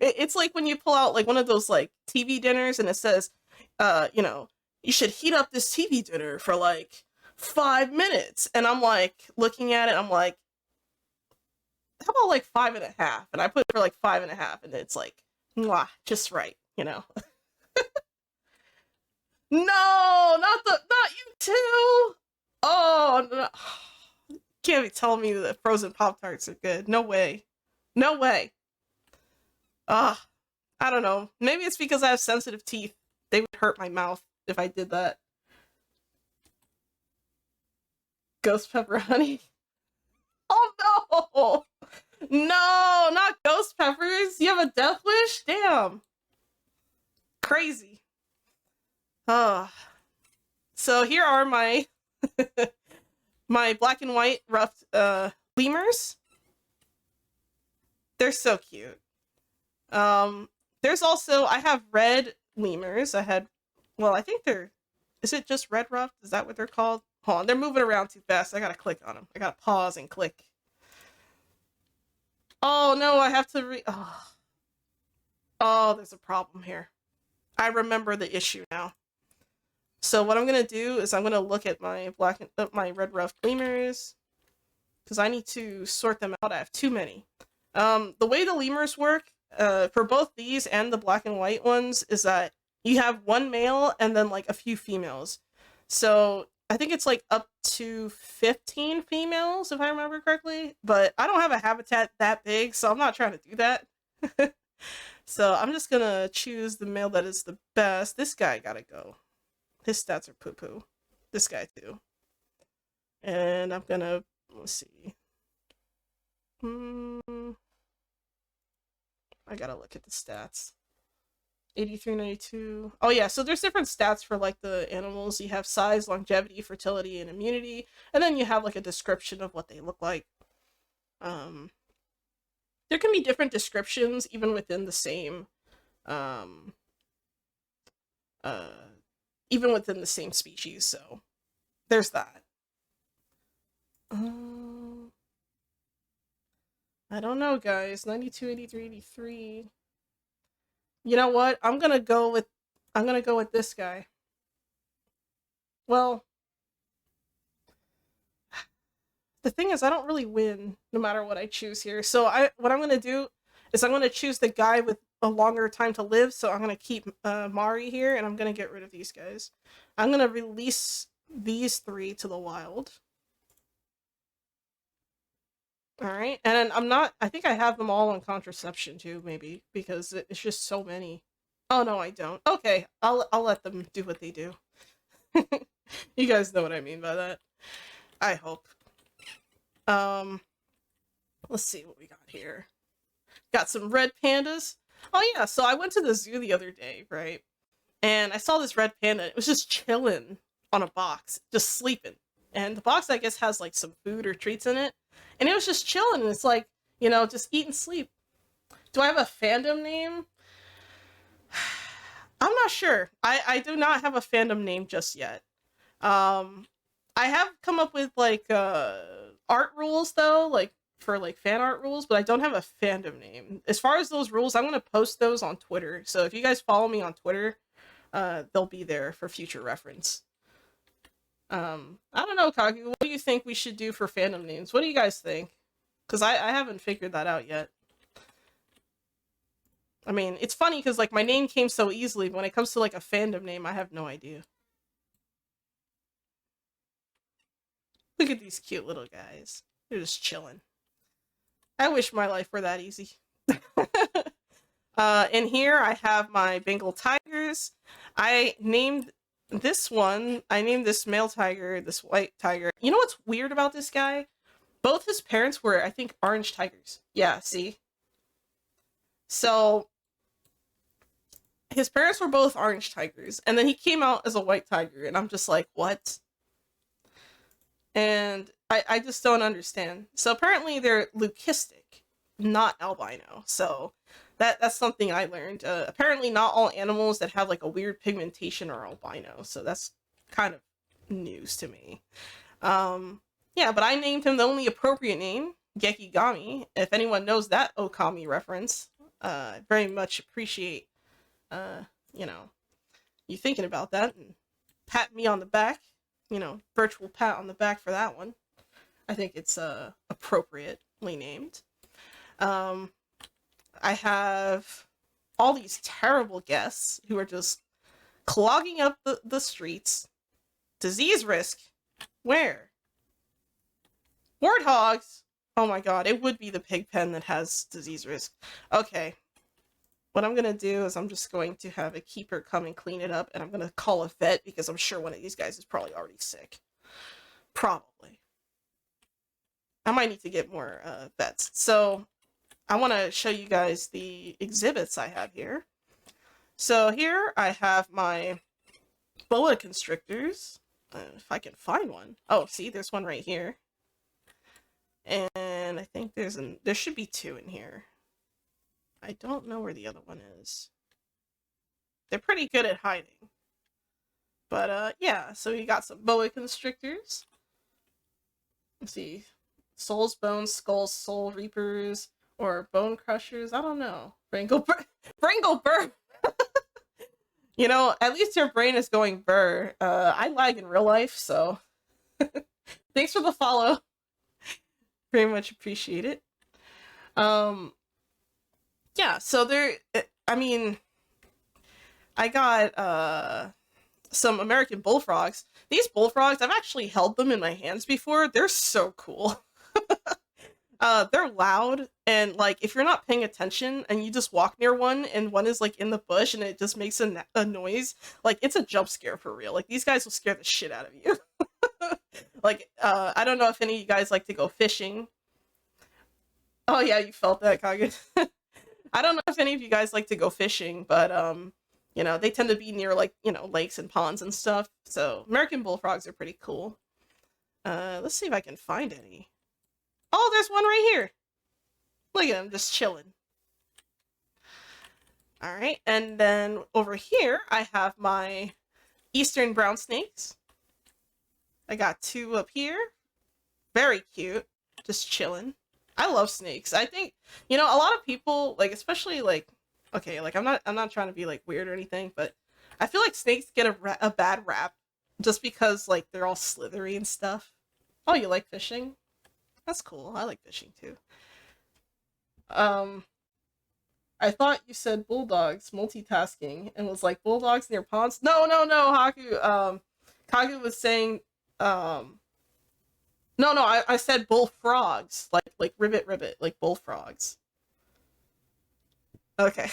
It's like when you pull out like one of those like TV dinners and it says, you know, you should heat up this TV dinner for like 5 minutes. And I'm like looking at it, I'm like, how about like 5.5? And I put it for like 5.5 and it's like, mwah, just right, you know. No, not you too. Oh no. Can't be telling me that frozen Pop-Tarts are good. No way. No way. I don't know. Maybe it's because I have sensitive teeth. They would hurt my mouth if I did that. Ghost pepper honey. Oh no! No, not ghost peppers. You have a death wish? Damn. Crazy. So here are my my black and white ruffed lemurs. They're so cute. There's also, I have red lemurs. I had, well, I think they're, is it just red ruffed? Is that what they're called? Hold on, they're moving around too fast. I gotta click on them. I gotta pause and click. Oh no, I have to oh, there's a problem here. I remember the issue now. So what I'm gonna do is I'm gonna look at my my red ruffed lemurs because I need to sort them out. I have too many. The way the lemurs work, for both these and the black and white ones, is that you have one male and then like a few females. So I think it's like up to 15 females if I remember correctly, but I don't have a habitat that big, so I'm not trying to do that. So I'm just gonna choose the male that is the best. This guy gotta go. His stats are poo-poo. This guy too. And I'm gonna, let's see. I gotta look at the stats. 83, 92. Oh yeah, so there's different stats for like the animals. You have size, longevity, fertility, and immunity. And then you have like a description of what they look like. There can be different descriptions even within the same even within the same species, so there's that. I don't know, guys. 92, 83, 83. You know what? I'm gonna go with this guy. Well, the thing is, I don't really win no matter what I choose here. So what I'm gonna do is I'm gonna choose the guy with a longer time to live. So I'm gonna keep Mari here, and I'm gonna get rid of these guys. I'm gonna release these 3 to the wild. Alright, and then I think I have them all on contraception too, maybe, because it's just so many. Oh no, I don't. Okay, I'll let them do what they do. You guys know what I mean by that. I hope. Let's see what we got here. Got some red pandas. Oh yeah, so I went to the zoo the other day, right? And I saw this red panda. It was just chilling on a box, just sleeping. And the box, I guess, has like some food or treats in it. And it was just chilling. And it's like, you know, just eat and sleep. Do I have a fandom name? I'm not sure. I do not have a fandom name just yet. I have come up with like art rules though, like for like fan art rules, but I don't have a fandom name. As far as those rules, I'm gonna post those on Twitter. So if you guys follow me on Twitter, they'll be there for future reference. I don't know, Kagu, what do you think we should do for fandom names? What do you guys think? Because I haven't figured that out yet. I mean, it's funny because like my name came so easily, but when it comes to like a fandom name, I have no idea. Look at these cute little guys. They're just chilling. I wish my life were that easy. In here, I have my Bengal tigers. I named this male tiger, this white tiger. You know what's weird about this guy? Both his parents were, I think, orange tigers. Yeah, see? So, his parents were both orange tigers, and then he came out as a white tiger, and I'm just like, what? And I just don't understand. So apparently they're leucistic, not albino. So that's something I learned. Apparently not all animals that have like a weird pigmentation are albino. So that's kind of news to me. Yeah, but I named him the only appropriate name, Gekigami. If anyone knows that Okami reference, I very much appreciate, you know, you thinking about that and pat me on the back. You know, virtual pat on the back for that one. I think it's appropriately named. I have all these terrible guests who are just clogging up the streets. Disease risk. Where? Warthogs. Oh my god, it would be the pig pen that has disease risk. Okay. What I'm gonna do is I'm just going to have a keeper come and clean it up, and I'm gonna call a vet because I'm sure one of these guys is probably already sick. Probably. I might need to get more vets. So I want to show you guys the exhibits I have here. So here I have my boa constrictors. If I can find one. Oh, see, there's one right here. And I think there should be two in here. I don't know where the other one is. They're pretty good at hiding. But yeah, so we got some boa constrictors. Let's see. Souls, bones, skulls, soul reapers, or bone crushers. I don't know. Brangleburr. You know, at least your brain is going burr. I lag in real life, so thanks for the follow. Very much appreciate it. Yeah, so I mean, I got some American bullfrogs. These bullfrogs, I've actually held them in my hands before. They're so cool. They're loud, and like if you're not paying attention and you just walk near one and one is like in the bush and it just makes a noise, like it's a jump scare for real. Like these guys will scare the shit out of you. Like I don't know if any of you guys like to go fishing. Oh yeah, you felt that, Kagan. I don't know if any of you guys like to go fishing, but you know, they tend to be near like, you know, lakes and ponds and stuff. So American bullfrogs are pretty cool. Let's see if I can find any. Oh, there's one right here. Look at him, just chilling. Alright, and then over here, I have my Eastern brown snakes. I got two up here. Very cute. Just chilling. I love snakes. I think, you know, a lot of people, like, especially, like, okay, like, I'm not trying to be, like, weird or anything, but I feel like snakes get a bad rap just because, like, they're all slithery and stuff. Oh, you like fishing? That's cool. I like fishing too. I thought you said bulldogs, multitasking, and was like bulldogs near ponds. No, Haku. Kagu was saying, no, I said bullfrogs, like ribbit, like bullfrogs. Okay.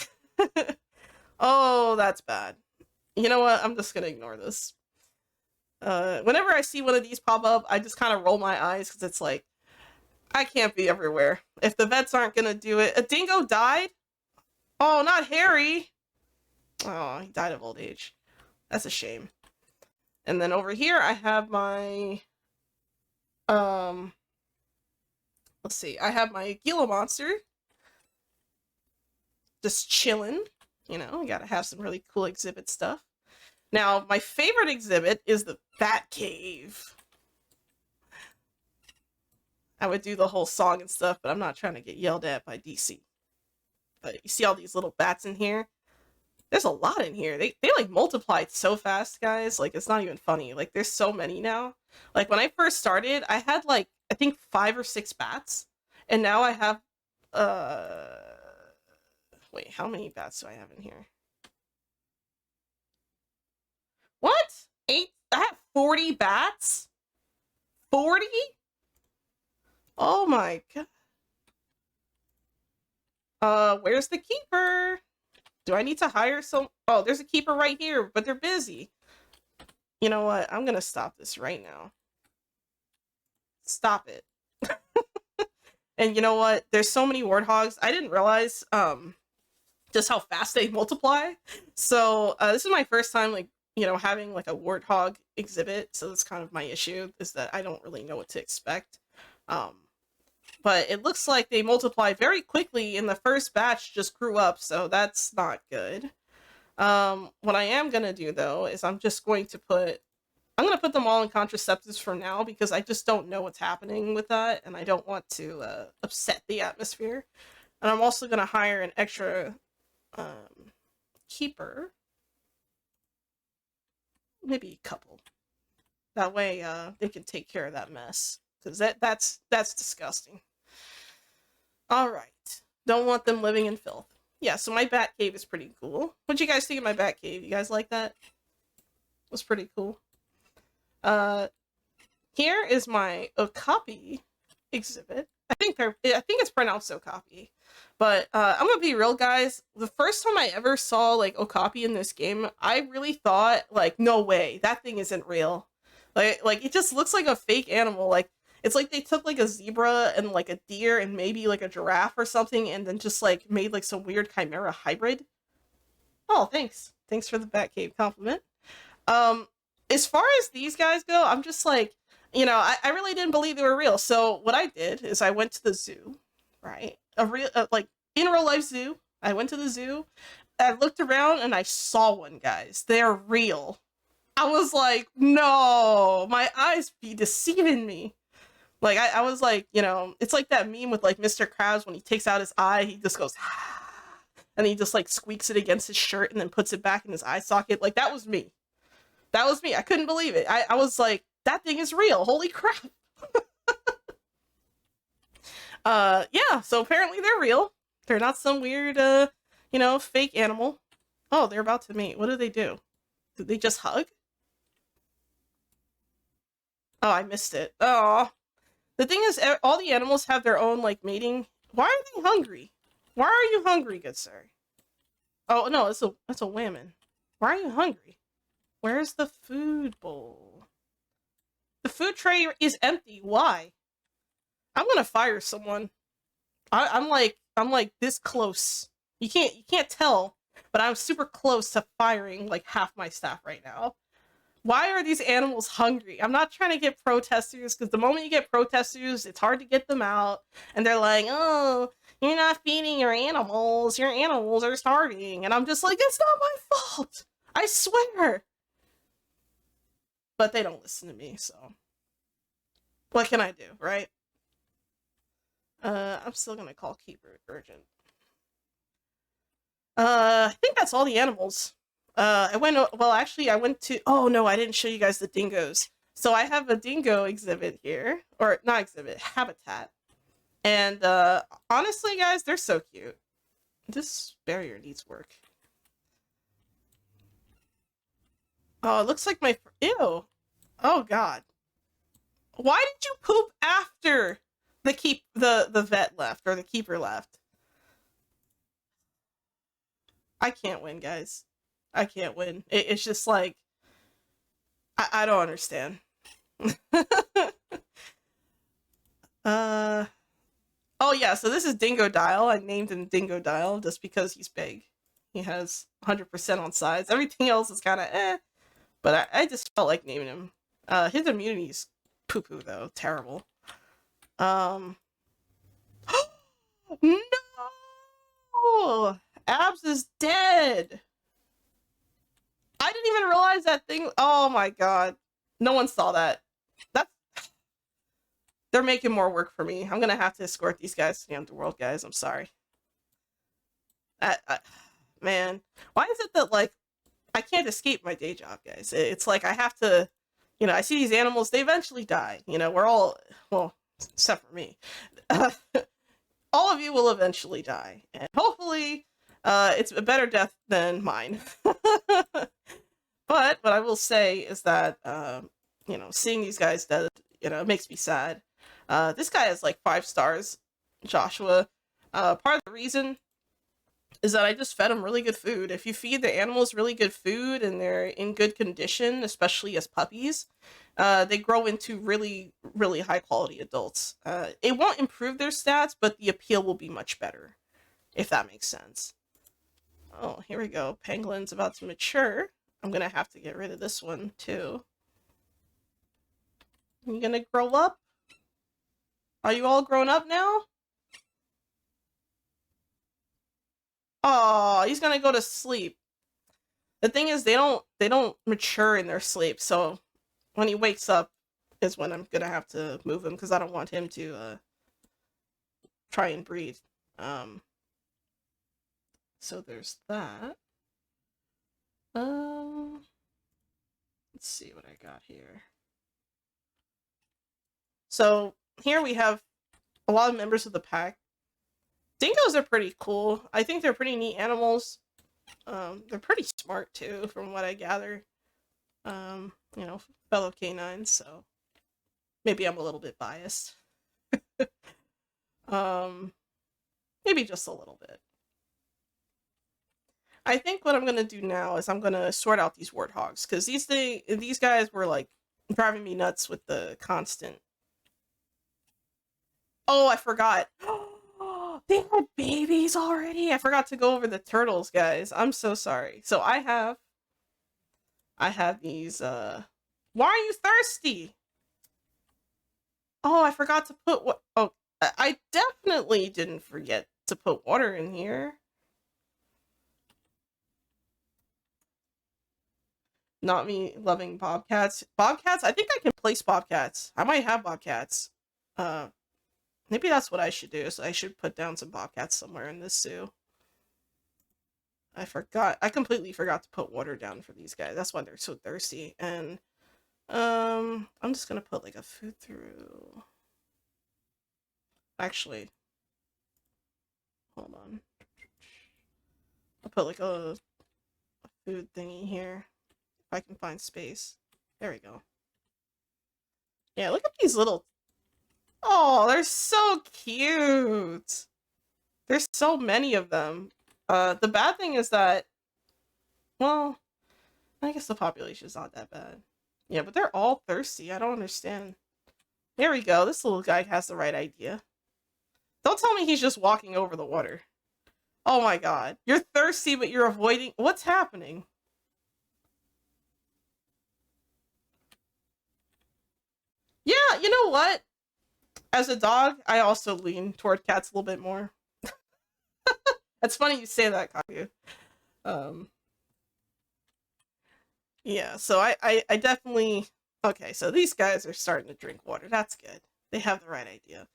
Oh, that's bad. You know what? I'm just gonna ignore this. Whenever I see one of these pop up, I just kind of roll my eyes because it's like, I can't be everywhere. If the vets aren't gonna do it. A dingo died? Oh, not Harry! Oh, he died of old age. That's a shame. And then over here I have my... let's see. I have my Gila monster. Just chilling. You know, we gotta have some really cool exhibit stuff. Now, my favorite exhibit is the Bat Cave. I would do the whole song and stuff, but I'm not trying to get yelled at by DC. But you see all these little bats in here? There's a lot in here. They like multiplied so fast, guys. Like, it's not even funny. Like, there's so many now. Like, when I first started, I had like, I think 5 or 6 bats. And now I have, wait, how many bats do I have in here? What? 8? I have 40 bats? 40? Oh my god. Where's the keeper? Do I need to hire some? Oh, there's a keeper right here, but they're busy. You know what? I'm gonna stop this right now. Stop it. And you know what? There's so many warthogs. I didn't realize just how fast they multiply. So this is my first time, like, you know, having like a warthog exhibit. So that's kind of my issue, is that I don't really know what to expect. But it looks like they multiply very quickly, and the first batch just grew up, so that's not good. What I am gonna do though is I'm gonna put them all in contraceptives for now, because I just don't know what's happening with that, and I don't want to upset the atmosphere. And I'm also gonna hire an extra keeper, maybe a couple. That way they can take care of that mess, because that's disgusting. All right, don't want them living in filth. Yeah, so my bat cave is pretty cool. What'd you guys think of my bat cave? You guys like that? It was pretty cool. Here is my Okapi exhibit. I think it's pronounced Okapi. But I'm gonna be real, guys. The first time I ever saw like Okapi in this game, I really thought, like, no way, that thing isn't real. Like it just looks like a fake animal. Like, it's like they took like a zebra and like a deer and maybe like a giraffe or something, and then just like made like some weird chimera hybrid. Oh, thanks. Thanks for the Batcave compliment. As far as these guys go, I'm just like, you know, I really didn't believe they were real. So what I did is I went to the zoo, right? Like in real life zoo. I went to the zoo. I looked around and I saw one, guys. They're real. I was like, no, my eyes be deceiving me. Like, I was like, you know, it's like that meme with like Mr. Krabs when he takes out his eye, he just goes, and he just like squeaks it against his shirt and then puts it back in his eye socket. Like, that was me. That was me. I couldn't believe it. I was like, that thing is real. Holy crap. Yeah, so apparently they're real. They're not some weird, you know, fake animal. Oh, they're about to mate. What do? Did they just hug? Oh, I missed it. Oh. The thing is, all the animals have their own, like, mating. Why are they hungry? Why are you hungry, good sir? Oh, no, that's a woman. Why are you hungry? Where's the food bowl? The food tray is empty. Why? I'm gonna fire someone. I'm like this close. You can't tell, but I'm super close to firing like half my staff right now. Why are these animals hungry? I'm not trying to get protesters, because the moment you get protesters, it's hard to get them out. And they're like, oh, you're not feeding your animals are starving. And I'm just like, it's not my fault. I swear. But they don't listen to me, so what can I do, right? I'm still gonna call Keeper urgent. I think that's all the animals. I went to, oh no, I didn't show you guys the dingoes. So I have a dingo exhibit here, or not exhibit, habitat. And honestly, guys, they're so cute. This barrier needs work. Oh, it looks like my, ew. Oh god. Why did you poop after the vet left, or the keeper left? I can't win, guys. I can't win. It's just like, I don't understand. Oh yeah, so this is Dingo Dial. I named him Dingo Dial just because he's big. He has 100% on size. Everything else is kind of eh. But I just felt like naming him. His immunity is poo-poo though. Terrible. No! Abs is dead! I didn't even realize that thing. Oh my god. No one saw that. They're making more work for me. I'm gonna have to escort these guys to the underworld, guys. I'm sorry. Man. Why is it that, like, I can't escape my day job, guys? It's like I have to, you know, I see these animals, they eventually die. You know, we're all, well, except for me. All of you will eventually die. And hopefully, it's a better death than mine. But what I will say is that, you know, seeing these guys dead, you know, it makes me sad. This guy has like 5 stars, Joshua. Part of the reason is that I just fed them really good food. If you feed the animals really good food and they're in good condition, especially as puppies, they grow into really, really high quality adults. It won't improve their stats, but the appeal will be much better, if that makes sense. Oh, here we go. Penguin's about to mature. I'm gonna have to get rid of this one too. You gonna grow up? Are you all grown up now? Oh, he's gonna go to sleep. The thing is, they don't mature in their sleep, so when he wakes up is when I'm gonna have to move him because I don't want him to try and breed. So there's that. Let's see what I got here. So here we have a lot of members of the pack. Dingoes are pretty cool. I think they're pretty neat animals. They're pretty smart too, from what I gather. You know, fellow canines, so maybe I'm a little bit biased. Maybe just a little bit. I think what I'm gonna do now is I'm gonna sort out these warthogs, because these guys were like driving me nuts with the constant. Oh, I forgot. They had babies already. I forgot to go over the turtles, guys. I'm so sorry. So I have these why are you thirsty? Oh, I forgot to put what oh, I definitely didn't forget to put water in here. Not me loving bobcats. Bobcats? I think I can place bobcats. I might have bobcats. Maybe that's what I should do. So I should put down some bobcats somewhere in this zoo. I forgot. I completely forgot to put water down for these guys. That's why they're so thirsty. And I'm just gonna put like a food through. Actually, hold on. I'll put like a food thingy here if I can find space. There we go. Yeah, look at these little. Oh, they're so cute. There's so many of them. The bad thing is that, well, I guess the population is not that bad. Yeah, but they're all thirsty. I don't understand. There we go. This little guy has the right idea. Don't tell me he's just walking over the water. Oh my god. You're thirsty, but you're avoiding. What's happening? Yeah, you know what? As a dog, I also lean toward cats a little bit more. It's funny you say that, Kaku. Yeah, so I definitely... Okay, so these guys are starting to drink water. That's good. They have the right idea.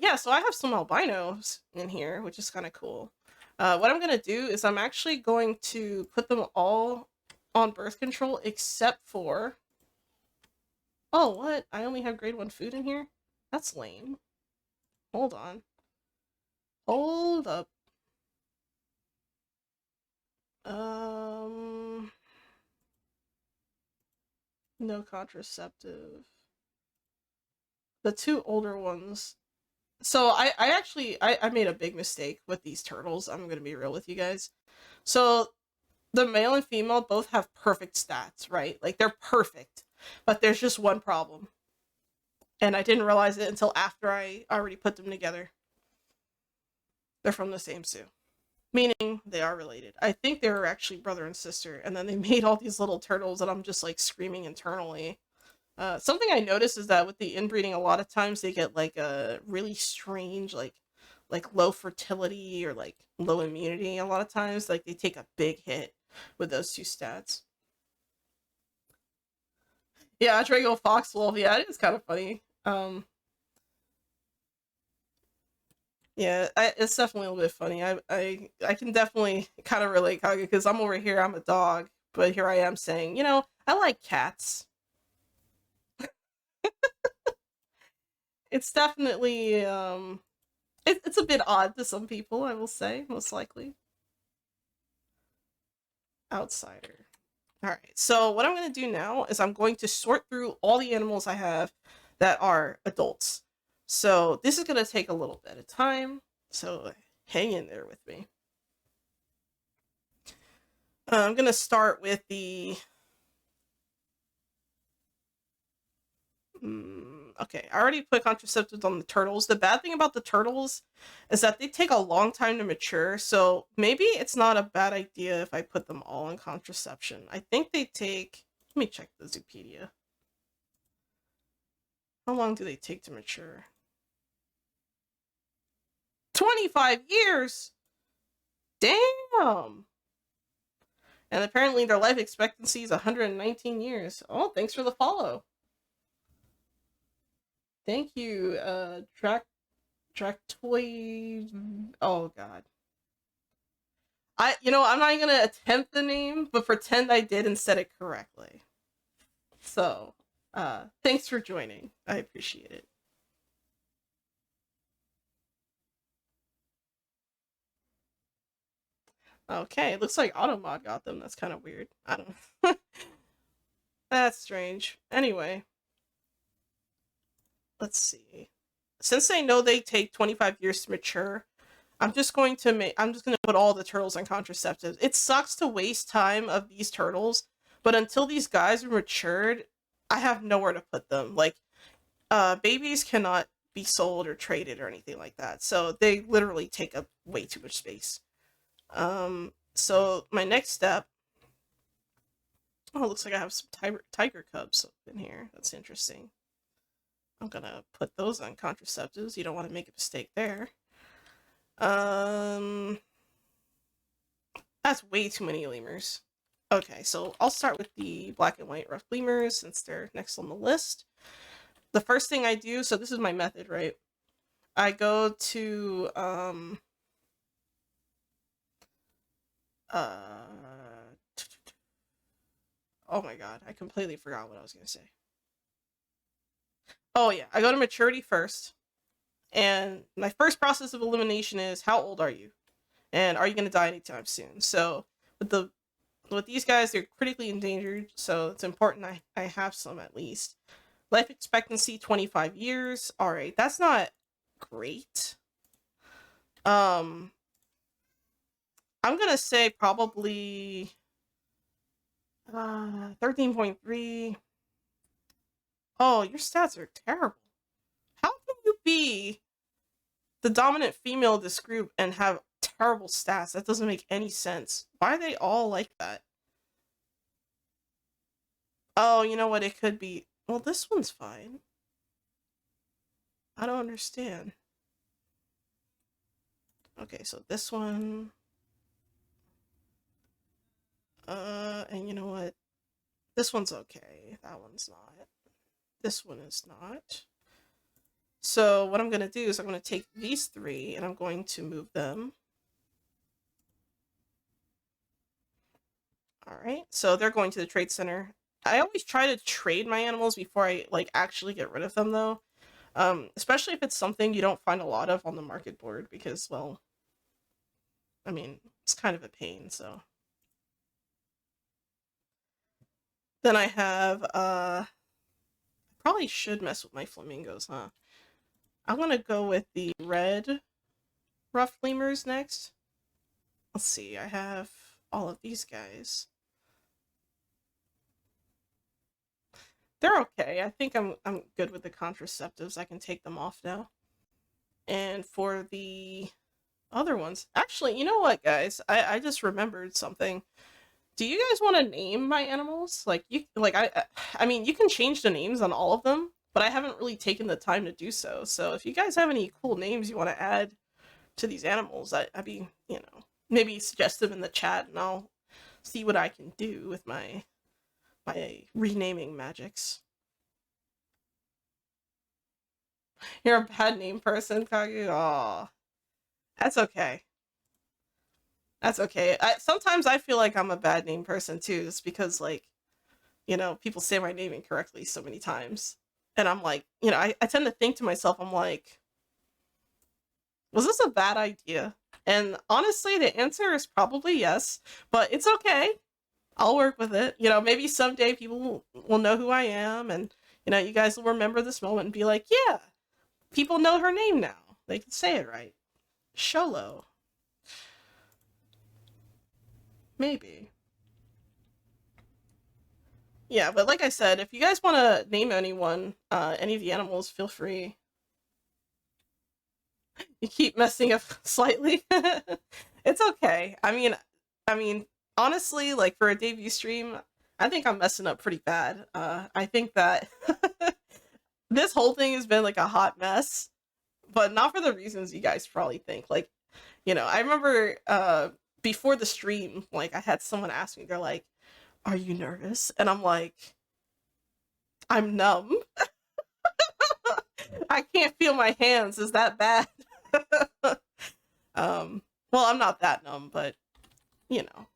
Yeah, so I have some albinos in here, which is kind of cool. What I'm going to do is I'm actually going to put them all on birth control except for... Oh, what? I only have grade 1 food in here? That's lame. Hold on. Hold up. No contraceptive. The 2 older ones. So I actually made a big mistake with these turtles. I'm gonna be real with you guys. So the male and female both have perfect stats, right? Like they're perfect. But there's just one problem. And I didn't realize it until after I already put them together. They're from the same zoo. Meaning they are related. I think they were actually brother and sister, and then they made all these little turtles and I'm just like screaming internally. Something I noticed is that with the inbreeding, a lot of times they get like a really strange, like low fertility or like low immunity. A lot of times, like they take a big hit with those 2 stats. Yeah, Drago Foxwolf. Yeah, it is kind of funny. Yeah, it's definitely a little bit funny. I can definitely kind of relate, Kage, because I'm over here, I'm a dog, but here I am saying, you know, I like cats. It's definitely, it's a bit odd to some people, I will say, most likely. Outsider. Alright, so what I'm going to do now is I'm going to sort through all the animals I have that are adults. So this is going to take a little bit of time. So hang in there with me. I'm going to start with the... okay, I already put contraceptives on the turtles. The bad thing about the turtles is that they take a long time to mature, so maybe it's not a bad idea if I put them all on contraception. I think they take... Let me check the Zoopedia. How long do they take to mature? 25 years! Damn! And apparently their life expectancy is 119 years. Oh, thanks for the follow. Thank you, Dractoid... Oh, God. I'm not even gonna attempt the name, but pretend I did and said it correctly. So, thanks for joining. I appreciate it. Okay, it looks like Automod got them. That's kind of weird. I don't know. That's strange. Anyway. Let's see. Since they know they take 25 years to mature, I'm just going to put all the turtles on contraceptives. It sucks to waste time of these turtles, but until these guys are matured, I have nowhere to put them. Like, babies cannot be sold or traded or anything like that. So they literally take up way too much space. So my next step... Oh, it looks like I have some tiger cubs in here. That's interesting. I'm gonna put those on contraceptives. You don't want to make a mistake there. That's way too many lemurs. Okay, so I'll start with the black and white rough lemurs since they're next on the list. The first thing I do, so this is my method, right? I go to oh my god, I completely forgot what I was gonna say. Oh yeah, I go to maturity first. And my first process of elimination is, how old are you? And are you going to die anytime soon? So with these guys, they're critically endangered, so it's important I have some at least. Life expectancy, 25 years. Alright, that's not great. I'm going to say probably 13.3. Oh, your stats are terrible. How can you be the dominant female of this group and have terrible stats? That doesn't make any sense. Why are they all like that? Oh, you know what? It could be... Well, this one's fine. I don't understand. Okay, so this one... and you know what? This one's okay. That one's not. This one is not. So what I'm going to do is I'm going to take these three and I'm going to move them. Alright, so they're going to the trade center. I always try to trade my animals before I actually get rid of them though. Especially if it's something you don't find a lot of on the market board because, well, I mean, it's kind of a pain, so. Then I have, I probably should mess with my flamingos, huh? I'm gonna go with the red rough lemurs next. Let's see, I have all of these guys. They're okay. I think I'm good with the contraceptives. I can take them off now. And for the other ones, actually, you know what, guys? I just remembered something. Do you guys want to name my animals? I mean, you can change the names on all of them, but I haven't really taken the time to do so. So if you guys have any cool names you want to add to these animals, I'd be, maybe suggest them in the chat and I'll see what I can do with my renaming magics. You're a bad name person, Kagu? Aw. That's okay. That's okay. Sometimes I feel like I'm a bad name person too. It's because, people say my name incorrectly so many times. And I'm like, I tend to think to myself, I'm like, was this a bad idea? And honestly, the answer is probably yes, but it's okay. I'll work with it. Maybe someday people will know who I am and, You know, you guys will remember this moment and be like, yeah, people know her name now. They can say it right. Xolo. Maybe. Yeah, but like I said, if you guys want to name anyone, any of the animals, feel free. You keep messing up slightly. It's okay. I mean, honestly, like for a debut stream, I think I'm messing up pretty bad. I think that this whole thing has been like a hot mess, but not for the reasons you guys probably think. Like, you know, I remember before the stream, like I had someone ask me, they're like, "Are you nervous?" And I'm like, "I'm numb. I can't feel my hands. Is that bad?" Well, I'm not that numb, but you know,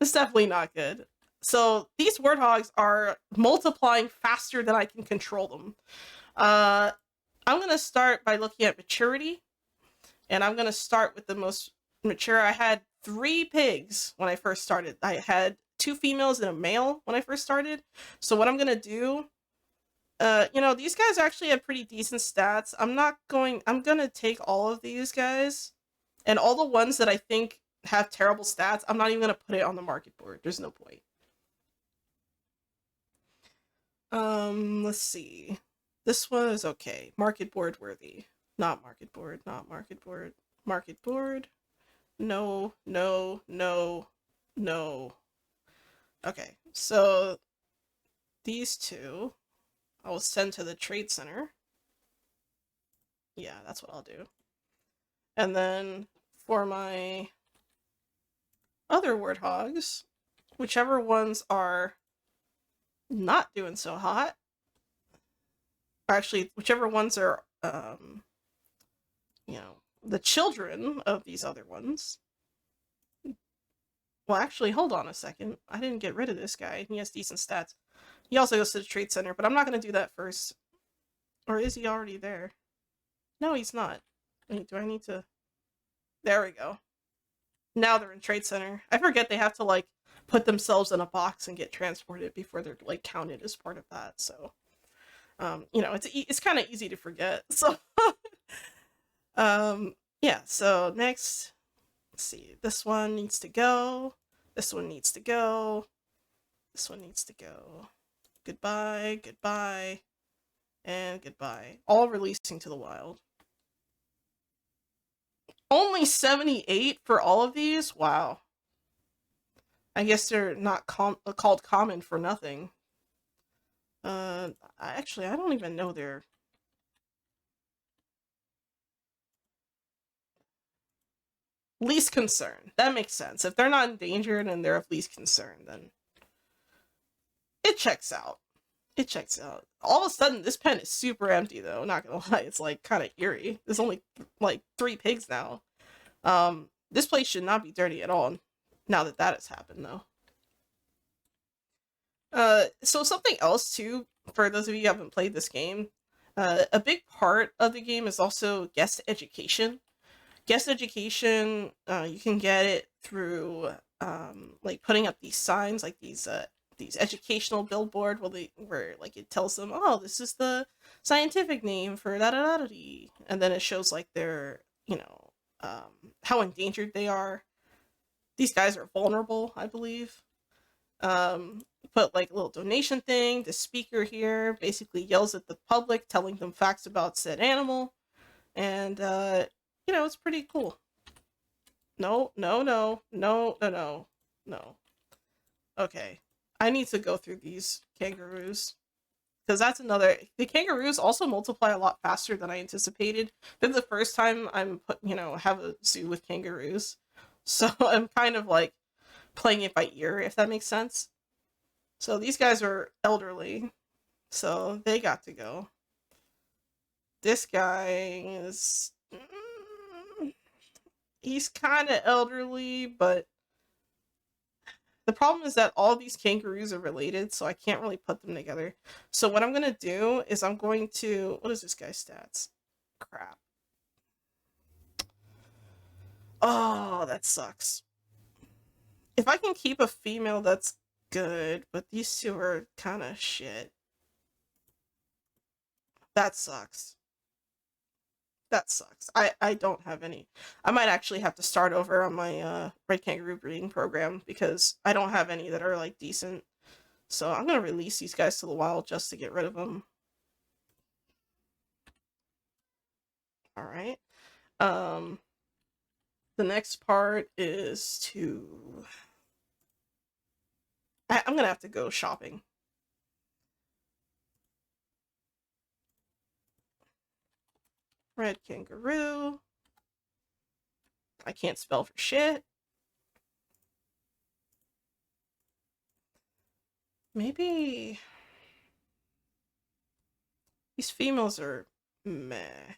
it's definitely not good. So these warthogs are multiplying faster than I can control them. I'm gonna start by looking at maturity, and I'm gonna start with the most mature. I had 3 pigs when I first started. I had 2 females and a male when I first started. So what I'm gonna do, you know, these guys actually have pretty decent stats. I'm gonna take all of these guys, and all the ones that I think have terrible stats, I'm not even gonna put it on the market board. There's no point. Let's see. This one is okay. Market board worthy. Not market board, not market board. Market board. No, no, no, no. Okay, so these 2 I will send to the trade center. Yeah, that's what I'll do. And then for my other warthogs, whichever ones are not doing so hot, or actually whichever ones are you know, the children of these other ones. Well, actually, hold on a second. I didn't get rid of this guy. He has decent stats. He also goes to the trade center, but I'm not going to do that first. Or is he already there? No, he's not. Wait, do I need to... There we go. Now they're in trade center. I forget they have to, like, put themselves in a box and get transported before they're, like, counted as part of that, so... you know, it's kind of easy to forget, so... yeah, so next... Let's see, this one needs to go. This one needs to go. This one needs to go. Goodbye, goodbye, and goodbye. All releasing to the wild. Only 78 for all of these? Wow. I guess they're not called common for nothing. Actually, I don't even know their... Least concern. That makes sense. If they're not endangered and they're of least concern, then it checks out. It checks out. All of a sudden, this pen is super empty, though. Not gonna lie, it's like kind of eerie. There's only like 3 pigs now. This place should not be dirty at all. Now that that has happened, though. So something else too, for those of you who haven't played this game, a big part of the game is also guest education. Guest education, you can get it through like putting up these signs, like these educational billboard where like it tells them, oh, this is the scientific name for da da da da, and then it shows like their, you know, how endangered they are. These guys are vulnerable, I believe. Put like a little donation thing. The speaker here basically yells at the public, telling them facts about said animal, and you know, it's pretty cool. No, no, no, no, no, no, no. Okay, I need to go through these kangaroos, because that's another... The kangaroos also multiply a lot faster than I anticipated. This is the first time I'm have a zoo with kangaroos, so I'm kind of like playing it by ear, if that makes sense. So these guys are elderly, so they got to go. This guy is... he's kind of elderly, but the problem is that all these kangaroos are related, so I can't really put them together. So what I'm going to do is I'm going to... What is this guy's stats? Crap. Oh, that sucks. If I can keep a female, that's good, but these 2 are kind of shit. That sucks. That sucks. I don't have any. I might actually have to start over on my red kangaroo breeding program because I don't have any that are like decent. So I'm gonna release these guys to the wild just to get rid of them. All right. The next part is to. I'm gonna have to go shopping. Red kangaroo. I can't spell for shit. Maybe these females are meh.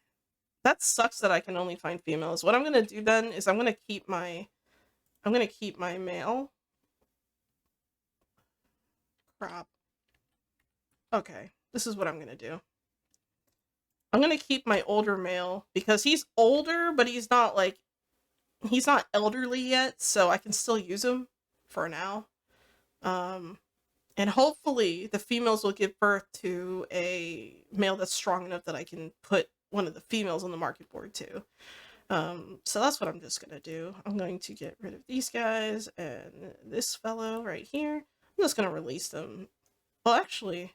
That sucks that I can only find females. What I'm gonna do then is I'm gonna keep my male. Crap. Okay, this is what I'm gonna do. I'm gonna keep my older male because he's older, but he's not elderly yet, so I can still use him for now. And hopefully the females will give birth to a male that's strong enough that I can put one of the females on the market board too. So that's what I'm just gonna do. I'm going to get rid of these guys and this fellow right here. I'm just gonna release them. Well, actually,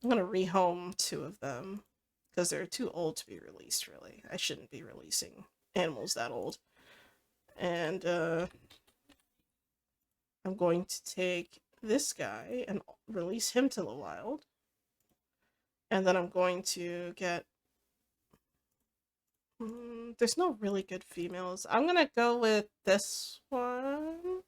I'm gonna rehome 2 of them because they're too old to be released, really. I shouldn't be releasing animals that old. And I'm going to take this guy and release him to the wild. And then I'm going to get... there's no really good females. I'm gonna go with this one.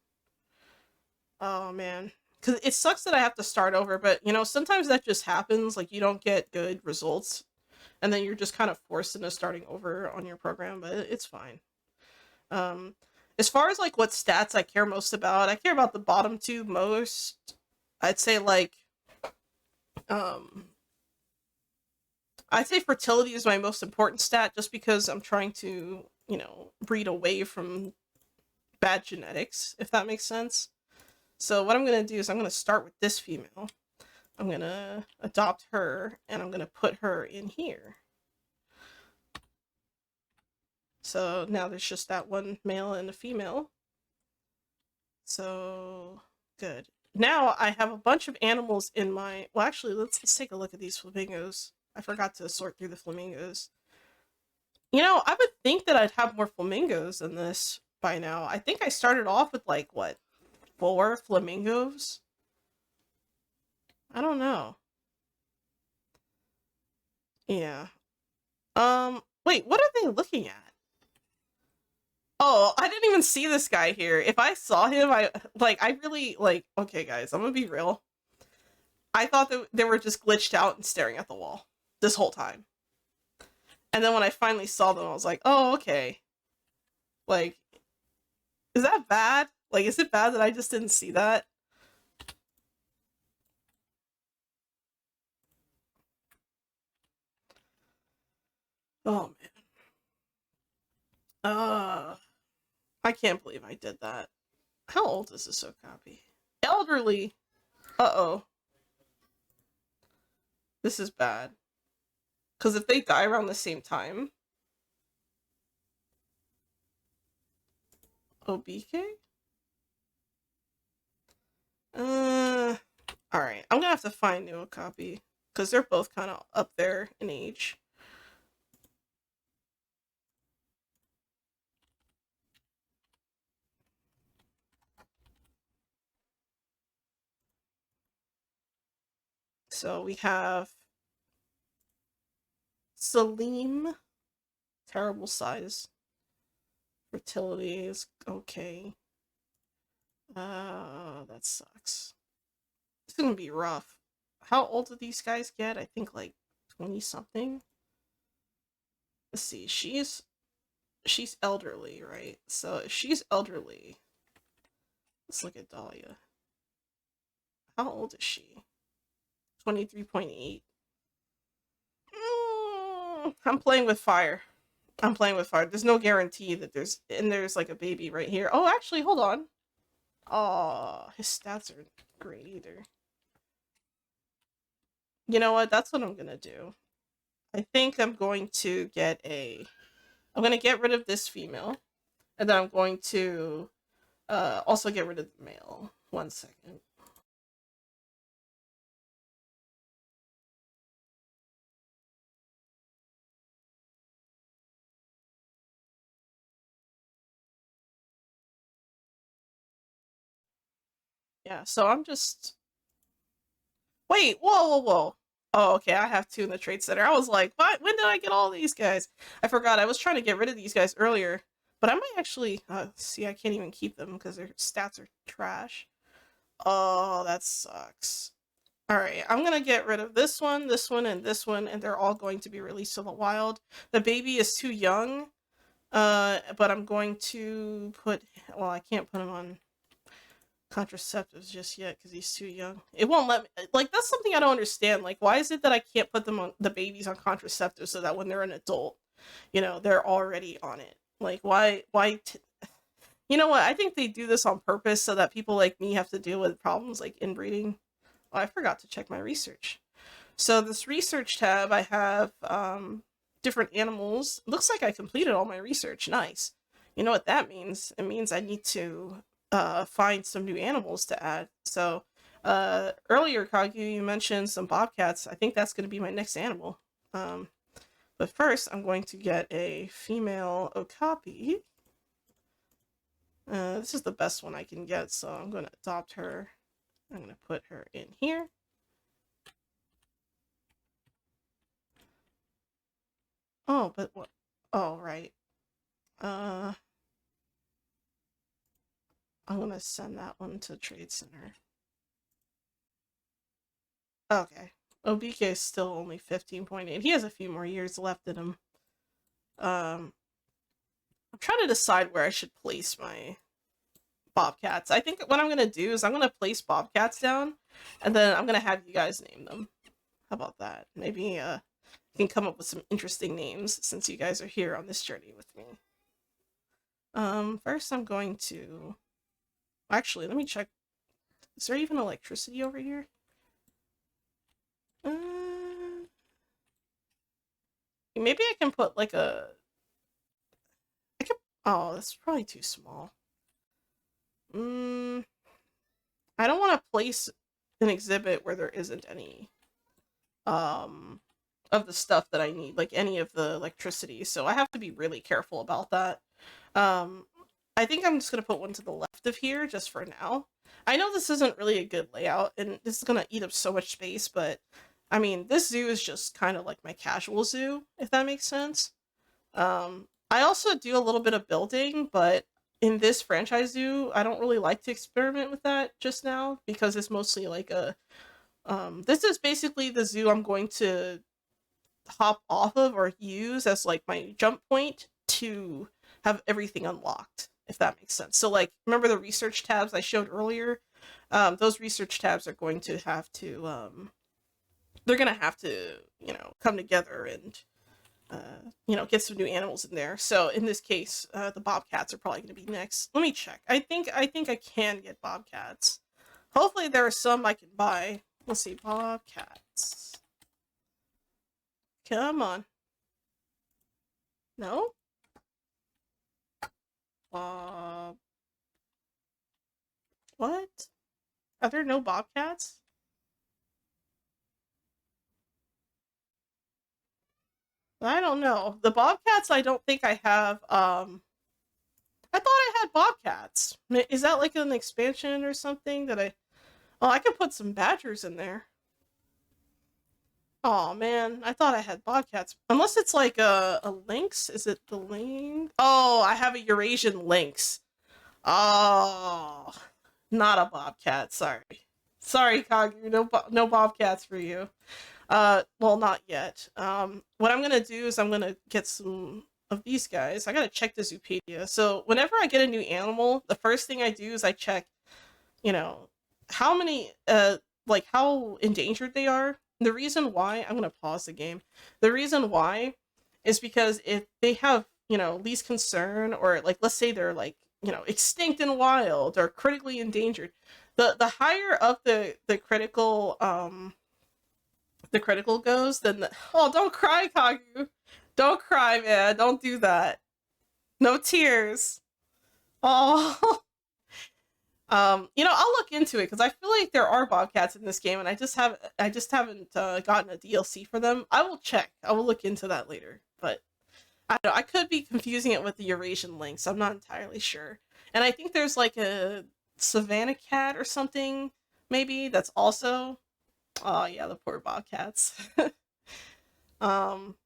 Oh, man. Because it sucks that I have to start over, but, you know, sometimes that just happens. Like, you don't get good results, and then you're just kind of forced into starting over on your program, but it's fine. As far as, like, what stats I care most about, I care about the bottom 2 most. I'd say, like, I'd say fertility is my most important stat just because I'm trying to, you know, breed away from bad genetics, if that makes sense. So what I'm going to do is I'm going to start with this female. I'm going to adopt her, and I'm going to put her in here. So now there's just that one male and a female. So, good. Now I have a bunch of animals in my... Well, actually, let's take a look at these flamingos. I forgot to sort through the flamingos. You know, I would think that I'd have more flamingos than this by now. I think I started off with, like, what, 4 flamingos? I don't know. Yeah. Wait, what are they looking at? Oh, I didn't even see this guy here. If I saw him, I really, like, okay, guys, I'm gonna be real. I thought that they were just glitched out and staring at the wall this whole time. And then when I finally saw them, I was like, oh, okay. Like, is that bad? Like, is it bad that I just didn't see that? Oh, man. I can't believe I did that. How old is this Okapi? Elderly. Uh-oh. This is bad. Because if they die around the same time... OBK? Alright. I'm gonna have to find new Okapi. Because they're both kind of up there in age. So we have Salim, terrible size. Fertility is okay. That sucks. It's gonna be rough. How old do these guys get? I think like 20 something. Let's see. She's elderly, right? So if she's elderly, let's look at Dahlia. How old is she? 23.8. I'm playing with fire. I'm playing with fire. There's no guarantee that there's like a baby right here. Oh, actually, hold on. Oh, his stats aren't great either. You know what? That's what I'm gonna do. I think I'm going to I'm gonna get rid of this female, and then I'm going to also get rid of the male. 1 second. Yeah, so I'm just wait, whoa. Oh, okay, I have two in the trade center. I was like, what? When did I get all these guys? I forgot. I was trying to get rid of these guys earlier, but I might actually see. I can't even keep them because their stats are trash. Oh, that sucks. All right, I'm gonna get rid of this one, and this one, and they're all going to be released to the wild. The baby is too young, but I'm going to put. Well, I can't put him on contraceptives just yet because he's too young. It won't let me. Like, that's something I don't understand. Like, why is it that I can't put them on the babies on contraceptives so that when they're an adult, they're already on it? Like, you know what? I think they do this on purpose so that people like me have to deal with problems like inbreeding. Oh, I forgot to check my research. So this research tab, I have different animals. Looks like I completed all my research. Nice. You know what that means? It means I need to find some new animals to add. So earlier, Kagu, you mentioned some bobcats. I think that's going to be my next animal. But first, I'm going to get a female okapi. This is the best one I can get, so I'm going to adopt her. I'm going to put her in here. Oh, but what? Oh, right. I'm gonna send that one to Trade Center. Okay. OBK is still only 15.8. He has a few more years left in him. I'm trying to decide where I should place my bobcats. I think what I'm gonna do is I'm gonna place bobcats down, and then I'm gonna have you guys name them. How about that? Maybe you can come up with some interesting names since you guys are here on this journey with me. First I'm going to... Actually, let me check. Is there even electricity over here? Maybe I can put like Oh, that's probably too small. I don't want to place an exhibit where there isn't any of the stuff that I need, like any of the electricity. So I have to be really careful about that. I think I'm just gonna put one to the left of here just for now. I know this isn't really a good layout, and this is gonna eat up so much space, but I mean, this zoo is just kind of like my casual zoo, if that makes sense. I also do a little bit of building, but in this franchise zoo, I don't really like to experiment with that just now because it's mostly like this is basically the zoo I'm going to hop off of or use as like my jump point to have everything unlocked, if that makes sense. So like, remember the research tabs I showed earlier? Those research tabs are going to have to, they're going to have to, come together and, get some new animals in there. So in this case, the bobcats are probably going to be next. Let me check. I think I can get bobcats. Hopefully there are some I can buy. Let's see, bobcats. Come on. No? Bob. What? Are there no bobcats? I don't know. The bobcats I don't think I have. I thought I had bobcats. Is that like an expansion or something that I... Oh, I could put some badgers in there. Oh man, I thought I had bobcats. Unless it's like a lynx. Is it the lynx? Oh, I have a Eurasian lynx. Oh, not a bobcat. Sorry, Kagu. No bobcats for you. Well, not yet. What I'm gonna do is I'm gonna get some of these guys. I gotta check the Zoopedia. So whenever I get a new animal, the first thing I do is I check, how many, like how endangered they are. The reason why, I'm gonna pause the game. The reason why is because if they have, least concern, or like, let's say they're like, extinct and wild or critically endangered, the higher up the critical, the critical goes, then oh, don't cry, Kagu. Don't cry, man. Don't do that. No tears. Oh. I'll look into it because I feel like there are bobcats in this game, and I just haven't gotten a DLC for them. I will check. I will look into that later, but I don't know. I could be confusing it with the Eurasian lynx. I'm not entirely sure. And I think there's like a Savannah cat or something, maybe that's also. Oh yeah, the poor bobcats. um,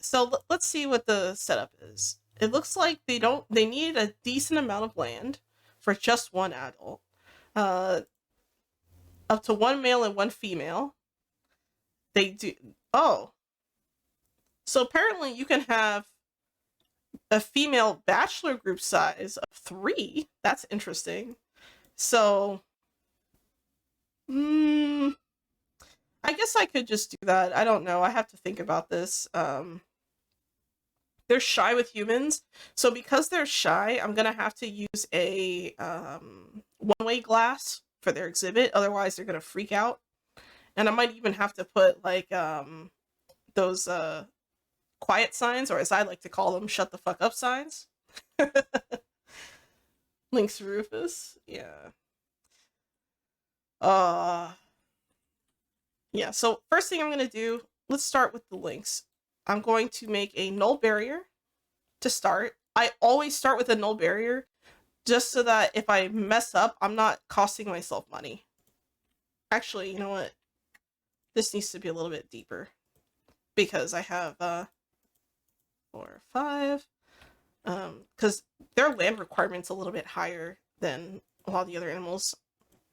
so let's see what the setup is. It looks like they need a decent amount of land for just one adult. Uh, Up to one male and one female. They do. Oh. So apparently you can have a female bachelor group size of 3. That's interesting. So, I guess I could just do that. I don't know. I have to think about this. They're shy with humans. So because they're shy, I'm going to have to use a one-way glass for their exhibit. Otherwise, they're going to freak out. And I might even have to put like those quiet signs, or as I like to call them, shut the fuck up signs. Lynx Rufus. Yeah. Yeah, so first thing I'm going to do, let's start with the lynx. I'm going to make a null barrier to start. I always start with a null barrier just so that if I mess up, I'm not costing myself money. Actually, you know what? This needs to be a little bit deeper because I have 4 or 5. Because their land requirement's a little bit higher than a lot of the other animals.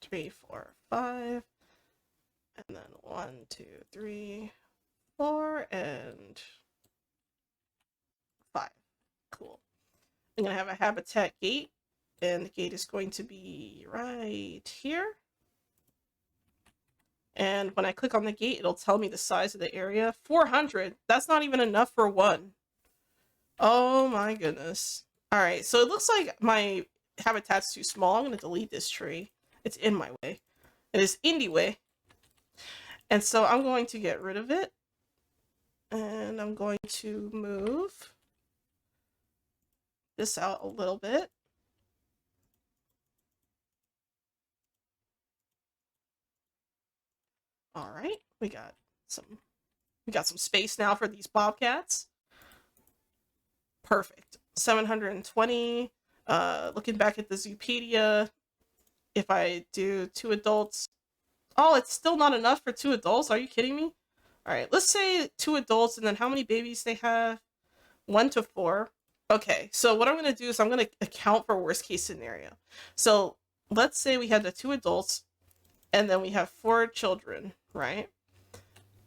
3, 4, 5. And then 1, 2, 3, 4, and 5. Cool. I'm going to have a habitat gate, and the gate is going to be right here. And when I click on the gate, it'll tell me the size of the area. 400. That's not even enough for one. Oh my goodness. All right, so it looks like my habitat's too small. I'm going to delete this tree. It's in my way. It is in the way. And so I'm going to get rid of it. And I'm going to move this out a little bit. All right, we got some space now for these bobcats. Perfect. 720. Looking back at the Zoopedia, if I do 2 adults, oh, it's still not enough for 2 adults. Are you kidding me? All right, let's say 2 adults, and then how many babies they have? 1 to 4. Okay, so what I'm going to do is I'm going to account for worst case scenario. So let's say we had the 2 adults, and then we have 4 children, right?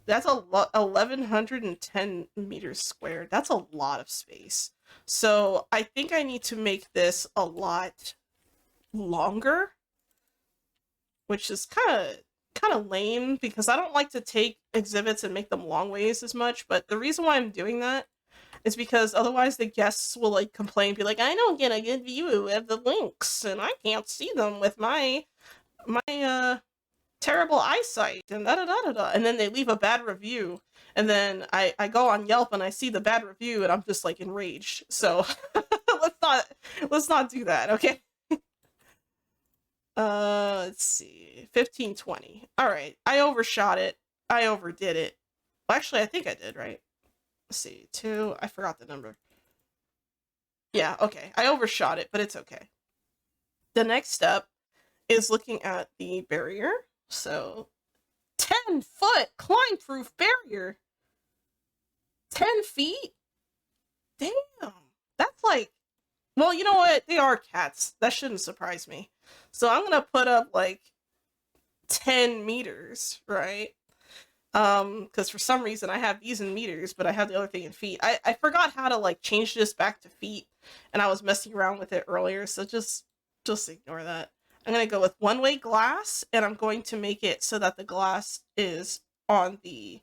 That's a lot, 1,110 meters squared. That's a lot of space. So I think I need to make this a lot longer, which is kind of lame because I don't like to take exhibits and make them long ways as much. But the reason why I'm doing that is because otherwise the guests will like complain, be like, I don't get a good view of the lynx and I can't see them with my terrible eyesight and da da da da da, and then they leave a bad review, and then I go on Yelp and I see the bad review and I'm just like enraged. So let's not do that, okay? Let's see, 1520. All right, I overshot it. I overdid it. Well, actually, I think I did, right? Let's see, 2. I forgot the number. Yeah, okay. I overshot it, but it's okay. The next step is looking at the barrier. So 10-foot climb-proof barrier. 10 feet? Damn. That's like, well, you know what? They are cats. That shouldn't surprise me. So I'm going to put up like 10 meters, right? Because for some reason I have these in meters, but I have the other thing in feet. I forgot how to like change this back to feet, and I was messing around with it earlier, so just ignore that. I'm going to go with one-way glass, and I'm going to make it so that the glass is on the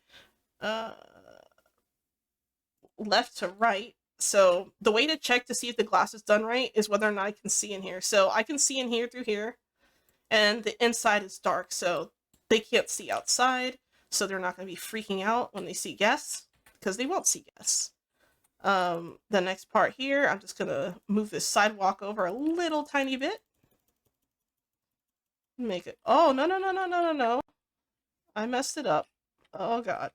left to right. So the way to check to see if the glass is done right is whether or not I can see in here. So I can see in here through here, and the inside is dark, so they can't see outside. so they're not going to be freaking out when they see guests, because they won't see guests. The next part here, I'm just going to move this sidewalk over a little tiny bit. Make it... Oh, no, no, no, no, no, no, no. I messed it up. Oh, God.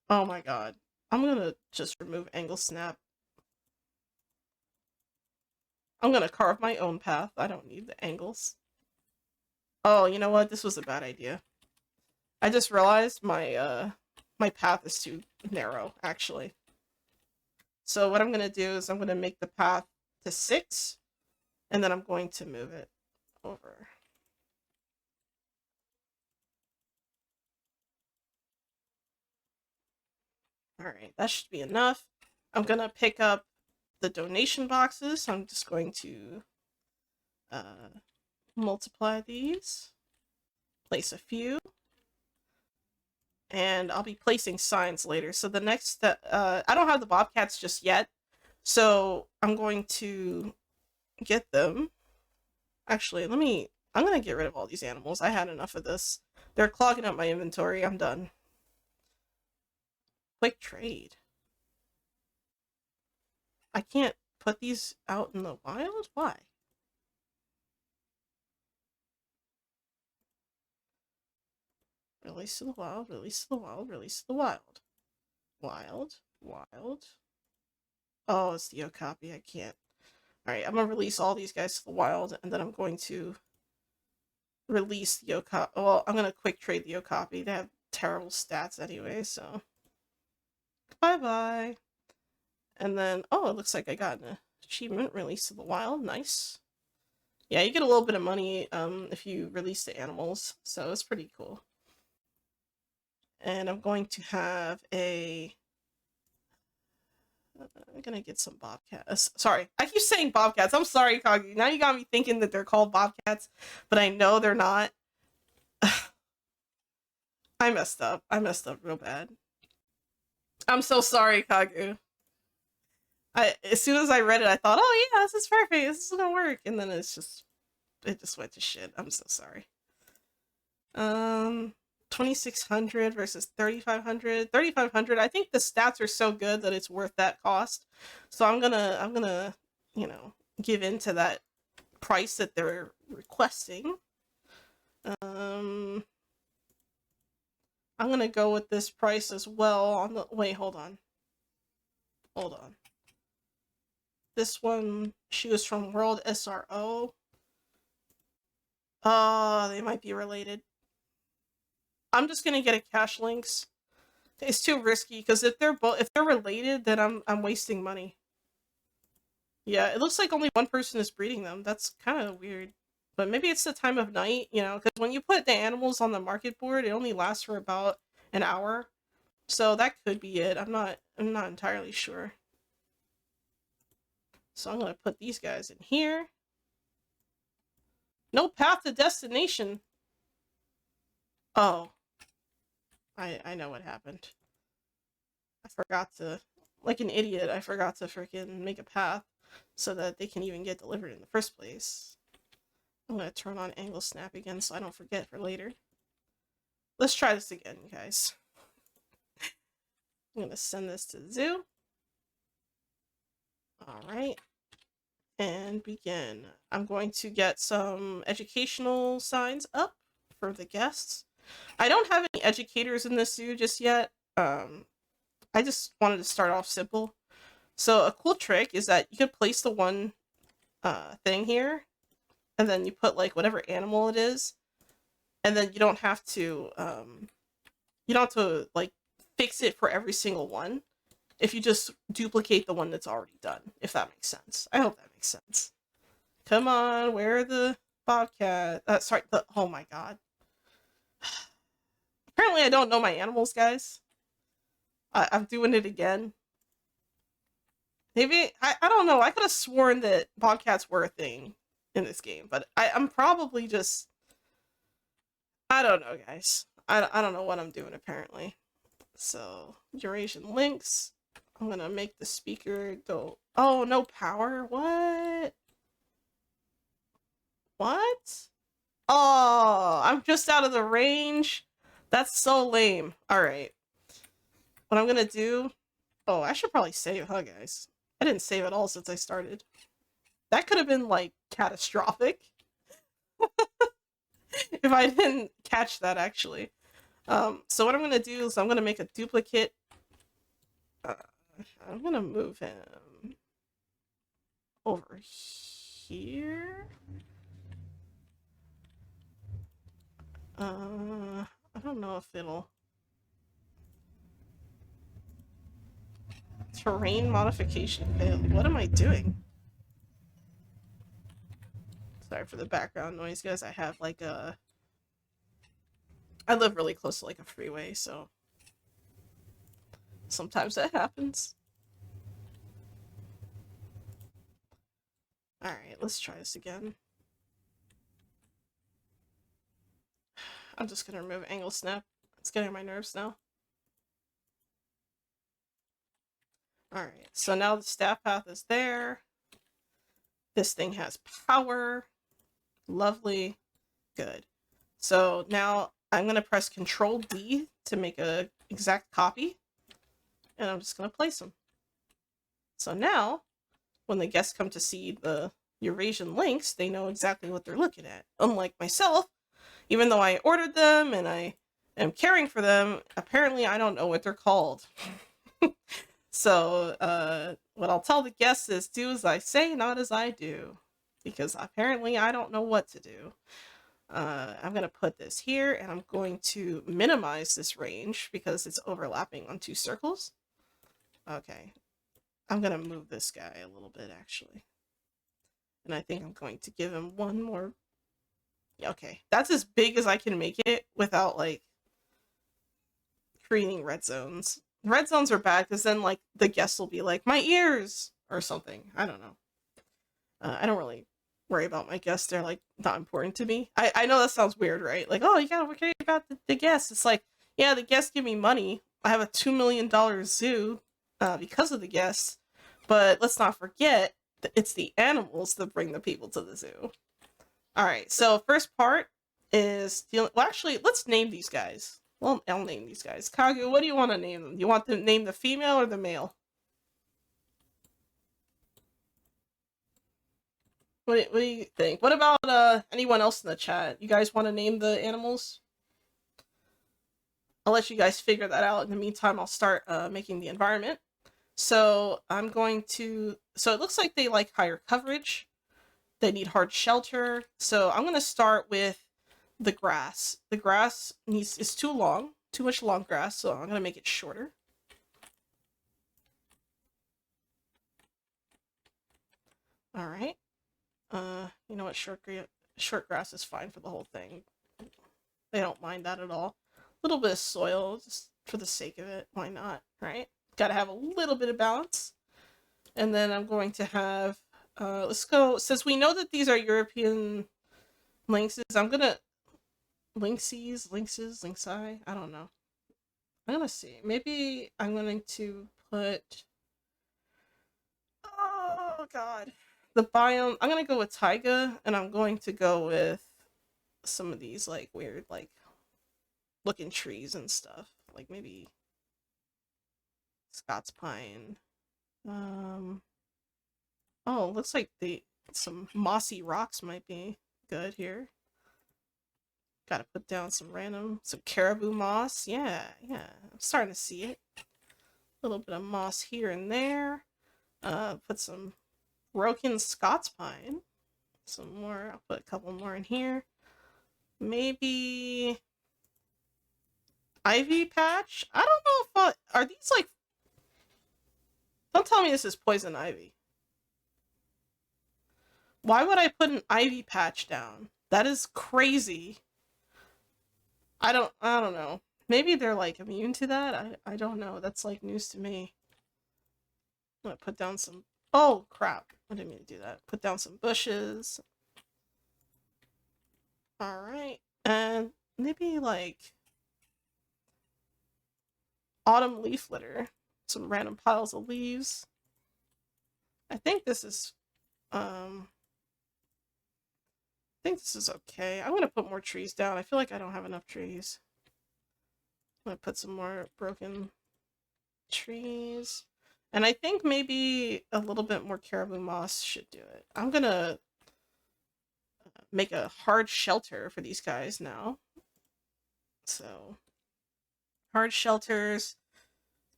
Oh, my God. I'm going to just remove angle snap. I'm going to carve my own path. I don't need the angles. Oh, you know what? This was a bad idea. I just realized my path is too narrow, actually. So what I'm going to do is I'm going to make the path to 6, and then I'm going to move it over. Alright, that should be enough. I'm going to pick up the donation boxes, so I'm just going to multiply these. Place a few. And I'll be placing signs later. So the next step, I don't have the bobcats just yet, so I'm going to get them. Actually, I'm gonna get rid of all these animals. I had enough of this. They're clogging up my inventory. I'm done. Quick trade. I can't put these out in the wild? Why? Release to the wild, release to the wild, release to the wild. Wild, wild. Oh, it's the Okapi. I can't. Alright, I'm gonna release all these guys to the wild, and then I'm going to release the Okapi. Well, I'm gonna quick trade the Okapi. They have terrible stats anyway, so. Bye-bye. And then, oh, it looks like I got an achievement, release to the wild. Nice. Yeah, you get a little bit of money if you release the animals, so it's pretty cool. And I'm going to have a... I'm gonna get some bobcats. Sorry, I keep saying bobcats. I'm sorry, Kagi. Now you got me thinking that they're called bobcats, but I know they're not. I messed up. I messed up real bad. I'm so sorry, Kagu. As soon as I read it, I thought, oh yeah, this is perfect. This is gonna work. And then it just went to shit. I'm so sorry. 2600 versus 3500. 3500. I think the stats are so good that it's worth that cost. So I'm gonna, you know, give in to that price that they're requesting. I'm gonna go with this price as well on the... Wait, hold on. Hold on. This one, she was from World SRO. They might be related. I'm just gonna get a cash links. It's too risky because if they're related, then I'm wasting money. Yeah, it looks like only one person is breeding them. That's kind of weird. But maybe it's the time of night, you know, because when you put the animals on the market board, it only lasts for about an hour. So that could be it. I'm not entirely sure. So I'm gonna put these guys in here. No path to destination. Oh. I know what happened. I forgot to, like an idiot, I forgot to freaking make a path so that they can even get delivered in the first place. I'm gonna turn on angle snap again so I don't forget for later. Let's try this again, guys. I'm gonna send this to the zoo. Alright. And begin. I'm going to get some educational signs up for the guests. I don't have any educators in this zoo just yet. I just wanted to start off simple. So a cool trick is that you could place the one thing here, and then you put like whatever animal it is, and then you don't have to like fix it for every single one if you just duplicate the one that's already done, if that makes sense. I hope that makes sense. Come on, where are the bobcat? Sorry, oh my god. Apparently I don't know my animals, guys. I'm doing it again. Maybe, I don't know, I could have sworn that bobcats were a thing in this game, but I'm probably just... I don't know, guys. I don't know what I'm doing, apparently. So, duration links. I'm gonna make the speaker go... Oh, no power? What? What? Oh, I'm just out of the range? That's so lame. Alright. What I'm gonna do... Oh, I should probably save, huh, guys? I didn't save at all since I started. That could have been, like, catastrophic. If I didn't catch that, actually. So what I'm gonna do is I'm gonna make a duplicate. I'm gonna move him over here. I don't know if it'll... Terrain modification failed. What am I doing? Sorry for the background noise, guys. I have like a... I live really close to like a freeway, so sometimes that happens. Alright, let's try this again. I'm just gonna remove angle snap. It's getting on my nerves now. Alright, so now the staff path is there. This thing has power. Lovely. Good. So now I'm going to press Control D to make a exact copy. And I'm just going to place them. So now, when the guests come to see the Eurasian links, they know exactly what they're looking at. Unlike myself, even though I ordered them and I am caring for them, apparently I don't know what they're called. So what I'll tell the guests is do as I say, not as I do. Because apparently I don't know what to do. I'm going to put this here and I'm going to minimize this range because it's overlapping on two circles. Okay. I'm going to move this guy a little bit actually. And I think I'm going to give him one more. Okay. That's as big as I can make it without like creating red zones. Red zones are bad because then like the guests will be like, my ears or something. I don't know. I don't really worry about my guests. They're like not important to me. I know that sounds weird, right? Like, oh, you gotta worry about the guests. It's like, yeah, the guests give me money. I have a $2 million zoo because of the guests. But let's not forget that it's the animals that bring the people to the zoo. All right, so first part is dealing. Well, actually, let's name these guys. Well, I'll name these guys. Kagu, what do you want to name them? You want to name the female or the male? What do you think? What about anyone else in the chat? You guys want to name the animals? I'll let you guys figure that out. In the meantime, I'll start making the environment. So I'm going to... So it looks like they like higher coverage. They need hard shelter. So I'm going to start with the grass. The grass is too long. Too much long grass. So I'm going to make it shorter. All right. You know what? Short grass is fine for the whole thing. They don't mind that at all. A little bit of soil, just for the sake of it. Why not, right? Gotta have a little bit of balance. And then I'm going to have, let's go, since we know that these are European lynxes, I'm gonna, lynxes, I don't know. I'm gonna see. Maybe I'm going to put, oh god. The biome, I'm gonna go with taiga, and I'm going to go with some of these like weird like looking trees and stuff, like maybe Scots pine. Oh, looks like some mossy rocks might be good here. Gotta put down some caribou moss. Yeah, I'm starting to see it. A little bit of moss here and there. Put some broken Scots pine. Some more. I'll put a couple more in here. Maybe ivy patch. I don't know if are these like... Don't tell me this is poison ivy. Why would I put an ivy patch down? That is crazy. I don't know. Maybe they're like immune to that. I don't know. That's like news to me. I'm gonna put down some... Oh crap. I didn't mean to do that. Put down some bushes. Alright. And maybe like autumn leaf litter. Some random piles of leaves. I think this is okay. I'm gonna put more trees down. I feel like I don't have enough trees. I'm gonna put some more broken trees. And I think maybe a little bit more caribou moss should do it. I'm gonna make a hard shelter for these guys now. So, hard shelters.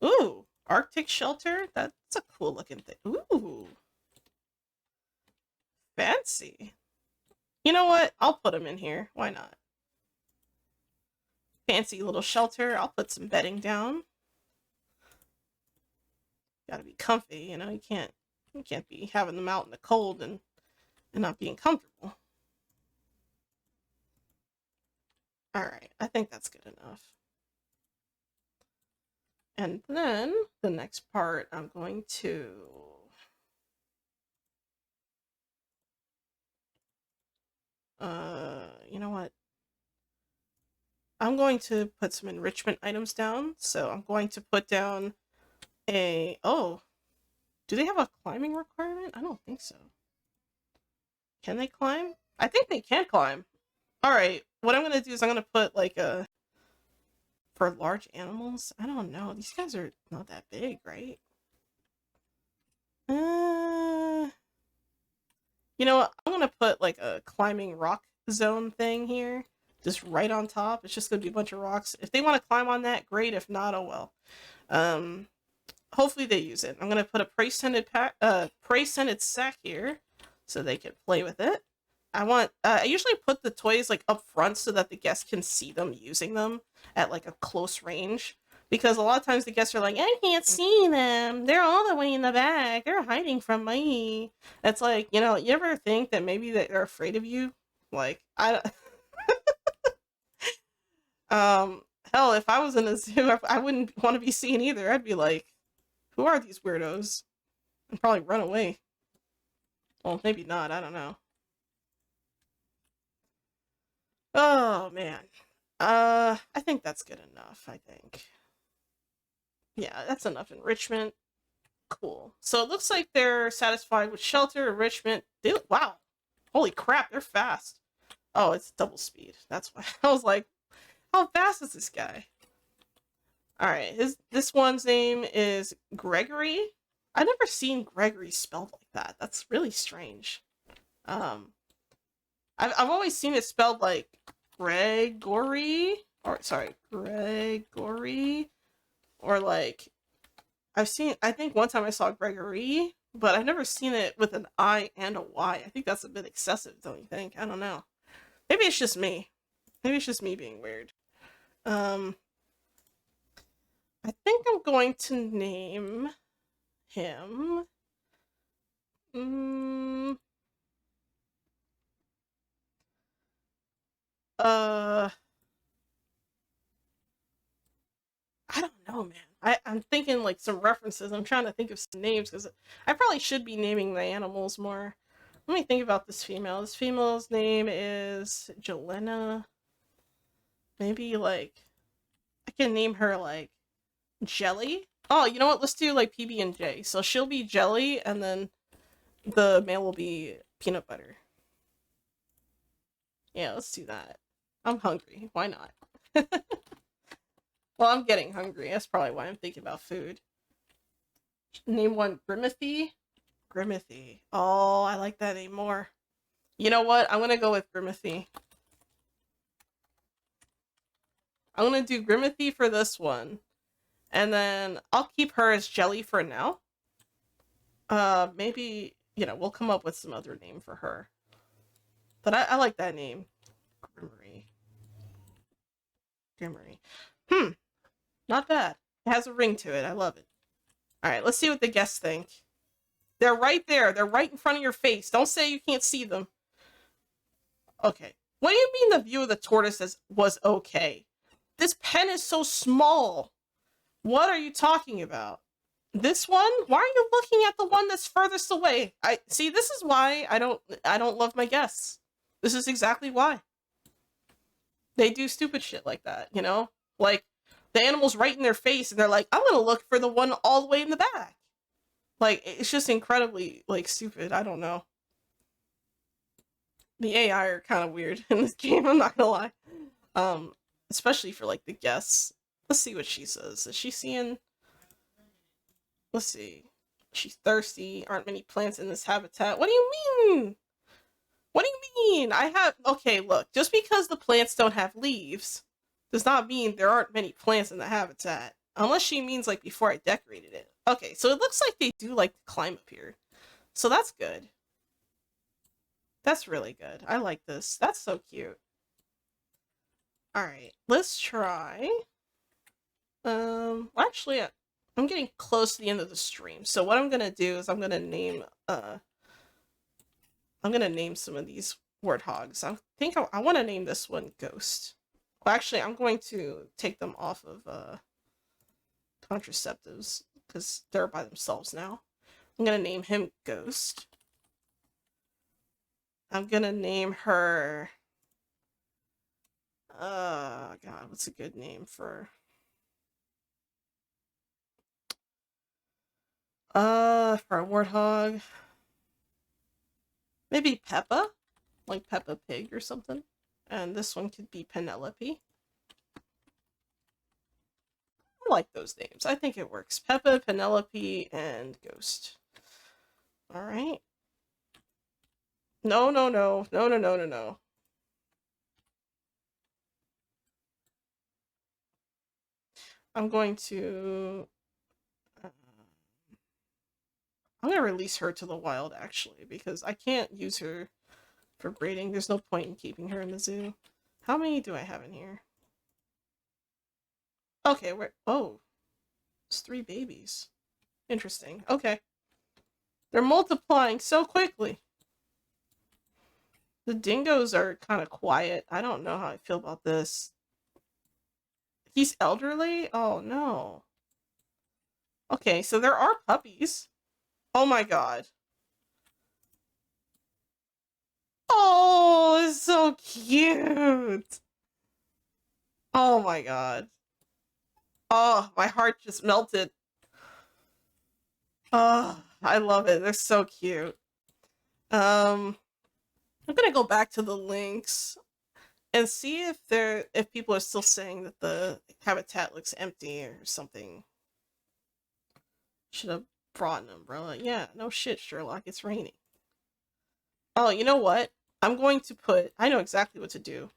Ooh, Arctic shelter? That's a cool looking thing. Ooh, fancy. You know what? I'll put them in here. Why not? Fancy little shelter. I'll put some bedding down. Gotta be comfy, you know. You can't be having them out in the cold and not being comfortable. All right, I think that's good enough. And then the next part, I'm going to you know what? I'm going to put some enrichment items down. So I'm going to put down a, oh, do they have a climbing requirement? I don't think so. Can they climb? I think they can climb. All right, what I'm going to do is I'm going to put like a, for large animals, I don't know. These guys are not that big, right? You know what? I'm going to put like a climbing rock zone thing here. Just right on top. It's just going to be a bunch of rocks. If they want to climb on that, great. If not, oh well. Hopefully they use it. I'm going to put a prey-scented sack here so they can play with it. I usually put the toys like up front so that the guests can see them using them at like a close range. Because a lot of times the guests are like, I can't see them. They're all the way in the back. They're hiding from me. It's like, you know, you ever think that maybe that they're afraid of you? Like, hell, if I was in a zoo, I wouldn't want to be seen either. I'd be like, who are these weirdos? And probably run away. Well, maybe not. I don't know. Oh, man. I think that's good enough, I think. Yeah, that's enough enrichment. Cool. So it looks like they're satisfied with shelter, enrichment. Wow. Holy crap, they're fast. Oh, it's double speed. That's why. I was like, how fast is this guy? Alright, this one's name is Gregory. I've never seen Gregory spelled like that. That's really strange. I've always seen it spelled like Gregory, or sorry, Gregory, or like I think one time I saw Gregory, but I've never seen it with an I and a Y. I think that's a bit excessive, don't you think? I don't know. Maybe it's just me. Maybe it's just me being weird. I think I'm going to name him. I don't know, man. I'm thinking like some references. I'm trying to think of some names because I probably should be naming the animals more. Let me think about this female. This female's name is Jelena. Maybe like I can name her like Jelly. Oh, you know what? Let's do like PB and J. So she'll be Jelly, and then the male will be Peanut Butter. Yeah, let's do that. I'm hungry. Why not? Well, I'm getting hungry. That's probably why I'm thinking about food. Name one Grimathy. Grimathy. Oh, I like that name more. You know what? I'm gonna go with Grimathy. I'm gonna do Grimathy for this one. And then I'll keep her as Jelly for now. Maybe, you know, we'll come up with some other name for her. But I like that name. Grimmery. Not bad. It has a ring to it. I love it. Alright, let's see what the guests think. They're right there. They're right in front of your face. Don't say you can't see them. Okay. What do you mean the view of the tortoise was okay? This pen is so small. What are you talking about? This one? Why are you looking at the one that's furthest away? See, this is why I don't love my guests. This is exactly why. They do stupid shit like that, you know? Like, the animal's right in their face, and they're like, I'm gonna look for the one all the way in the back. Like, it's just incredibly, like, stupid. I don't know. The AI are kind of weird in this game, I'm not gonna lie. Especially for, like, the guests. Let's see what she says. Is she seeing... Let's see. She's thirsty. Aren't many plants in this habitat. What do you mean? What do you mean? I have... Okay, look. Just because the plants don't have leaves does not mean there aren't many plants in the habitat. Unless she means, like, before I decorated it. Okay, so it looks like they do like to climb up here. So that's good. That's really good. I like this. That's so cute. Alright, let's try... actually, I'm getting close to the end of the stream. So what I'm gonna do is I'm gonna name some of these warthogs. I want to name this one Ghost. Well, actually, I'm going to take them off of contraceptives because they're by themselves now. I'm gonna name him Ghost. I'm gonna name her... God, what's a good name for... for a warthog... Maybe Peppa? Like Peppa Pig or something. And this one could be Penelope. I like those names. I think it works. Peppa, Penelope, and Ghost. Alright. No, no, no. No, no, no, no, no. I'm going to... I'm going to release her to the wild, actually, because I can't use her for breeding. There's no point in keeping her in the zoo. How many do I have in here? Okay, oh. It's 3 babies. Interesting. Okay. They're multiplying so quickly. The dingoes are kind of quiet. I don't know how I feel about this. He's elderly? Oh, no. Okay, so there are puppies. Oh my god. Oh, it's so cute. Oh my god. Oh, my heart just melted. Oh, I love it. They're so cute. I'm gonna go back to the links and see if people are still saying that the habitat looks empty or something. Should have brought an umbrella. Yeah, no shit, Sherlock. It's raining. Oh, you know what? I'm going to I know exactly what to do.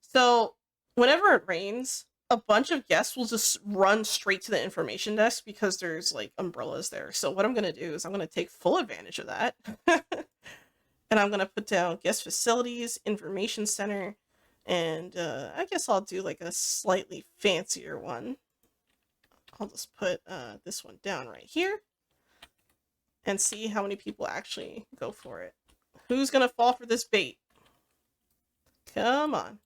So, whenever it rains, a bunch of guests will just run straight to the information desk because there's, like, umbrellas there. So what I'm going to do is I'm going to take full advantage of that. And I'm going to put down guest facilities, information center, and I guess I'll do, like, a slightly fancier one. I'll just put this one down right here and see how many people actually go for it. Who's going to fall for this bait? Come on.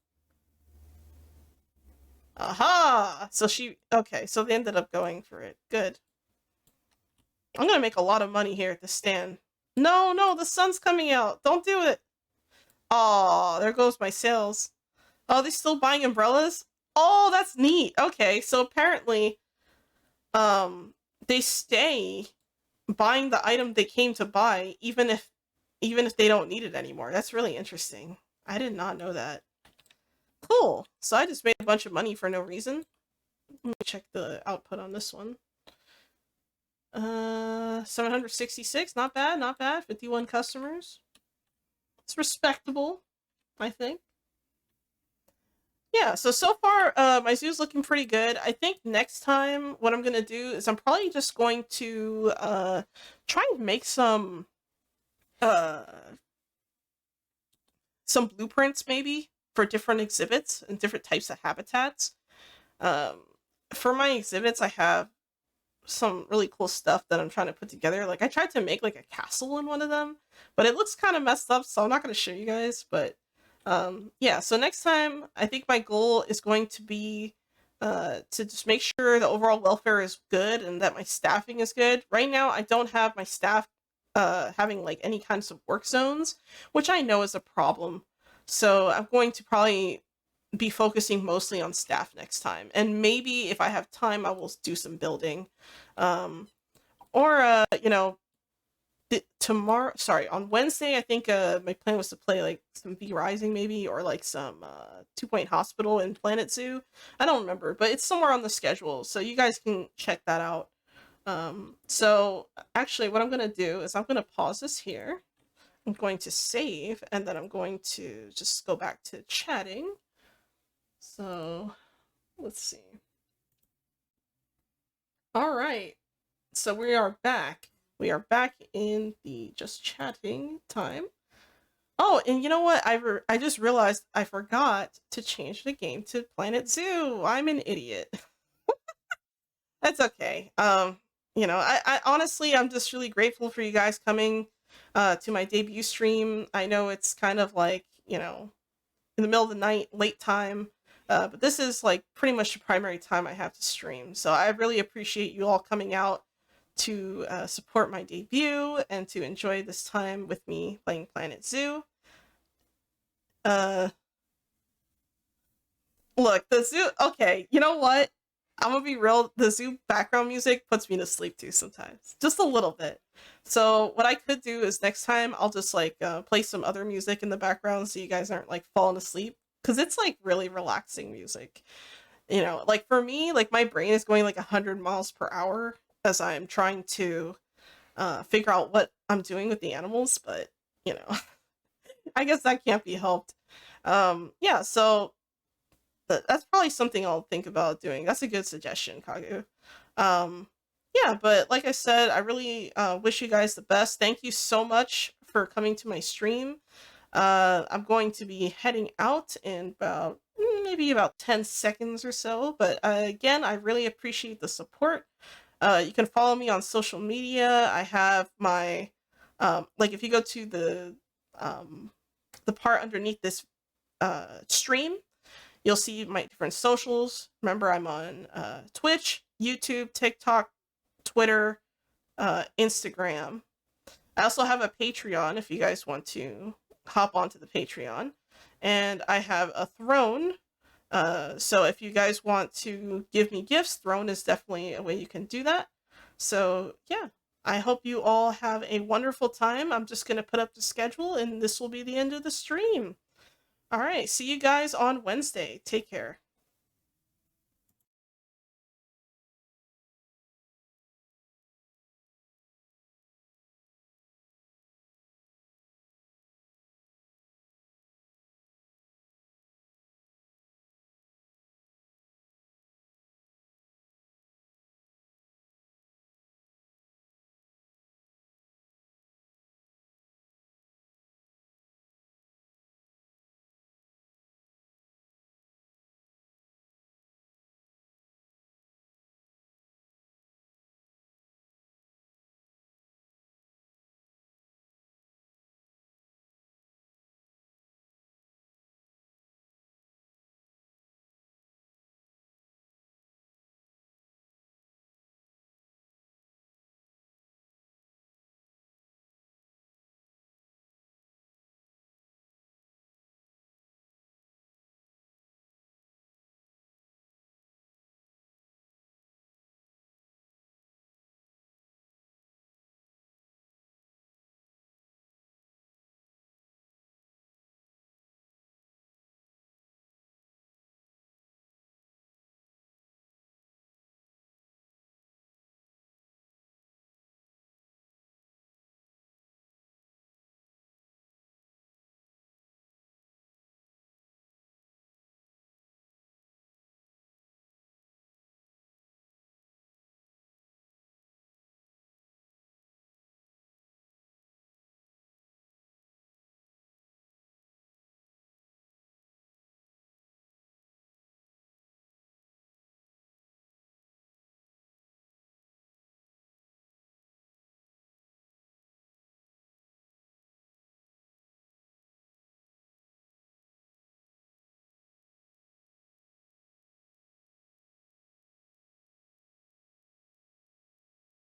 Aha! So okay, so they ended up going for it. Good. I'm gonna make a lot of money here at the stand. No, no, the sun's coming out. Don't do it. Oh, there goes my sales. Oh, they're still buying umbrellas? Oh, that's neat. Okay, so apparently, they stay buying the item they came to buy, even if they don't need it anymore. That's really interesting. I did not know that. Cool. So I just made a bunch of money for no reason. Let me check the output on this one. 766. Not bad, not bad. 51 customers. It's respectable, I think. Yeah, so far, my zoo's looking pretty good. I think next time what I'm going to do is I'm probably just going to try and make some blueprints, maybe, for different exhibits and different types of habitats. For my exhibits, I have some really cool stuff that I'm trying to put together. Like, I tried to make, like, a castle in one of them, but it looks kind of messed up, so I'm not going to show you guys, but yeah, so next time, I think my goal is going to be to just make sure the overall welfare is good and that my staffing is good. Right now, I don't have my staff having, like, any kinds of work zones, which I know is a problem. So I'm going to probably be focusing mostly on staff next time. And maybe if I have time, I will do some building. Or, you know, tomorrow, sorry, on Wednesday, I think my plan was to play like some V Rising maybe, or like some 2 Point Hospital and Planet Zoo. I don't remember, but it's somewhere on the schedule, so you guys can check that out. So actually what I'm gonna do is I'm gonna pause this here. I'm going to save, and then I'm going to just go back to chatting. So let's see. All right, so we are back. We are back in the just chatting time. Oh, and you know what? I just realized I forgot to change the game to Planet Zoo. I'm an idiot. That's okay. I honestly, I'm just really grateful for you guys coming to my debut stream. I know it's kind of like, in the middle of the night, late time. But this is like pretty much the primary time I have to stream. So I really appreciate you all coming out to support my debut and to enjoy this time with me playing Planet Zoo. Look, the zoo. Okay, you know what? I'm gonna be real. The zoo background music puts me to sleep too sometimes, just a little bit. So what I could do is next time I'll just like play some other music in the background so you guys aren't like falling asleep, because it's like really relaxing music. Like for me, like my brain is going like 100 miles per hour as I'm trying to figure out what I'm doing with the animals, but you know, I guess that can't be helped. Yeah, so that's probably something I'll think about doing. That's a good suggestion, Kagu. Um, yeah, but like I said, I really wish you guys the best. Thank you so much for coming to my stream. I'm going to be heading out in about maybe about 10 seconds or so. But again, I really appreciate the support. You can follow me on social media. I have my like if you go to the part underneath this stream, you'll see my different socials. Remember, I'm on Twitch, YouTube, TikTok, Twitter, Instagram. I also have a Patreon if you guys want to hop onto the Patreon. And I have a Throne. So if you guys want to give me gifts, Throne is definitely a way you can do that. So yeah, I hope you all have a wonderful time. I'm just going to put up the schedule and this will be the end of the stream. All right, see you guys on Wednesday. Take care.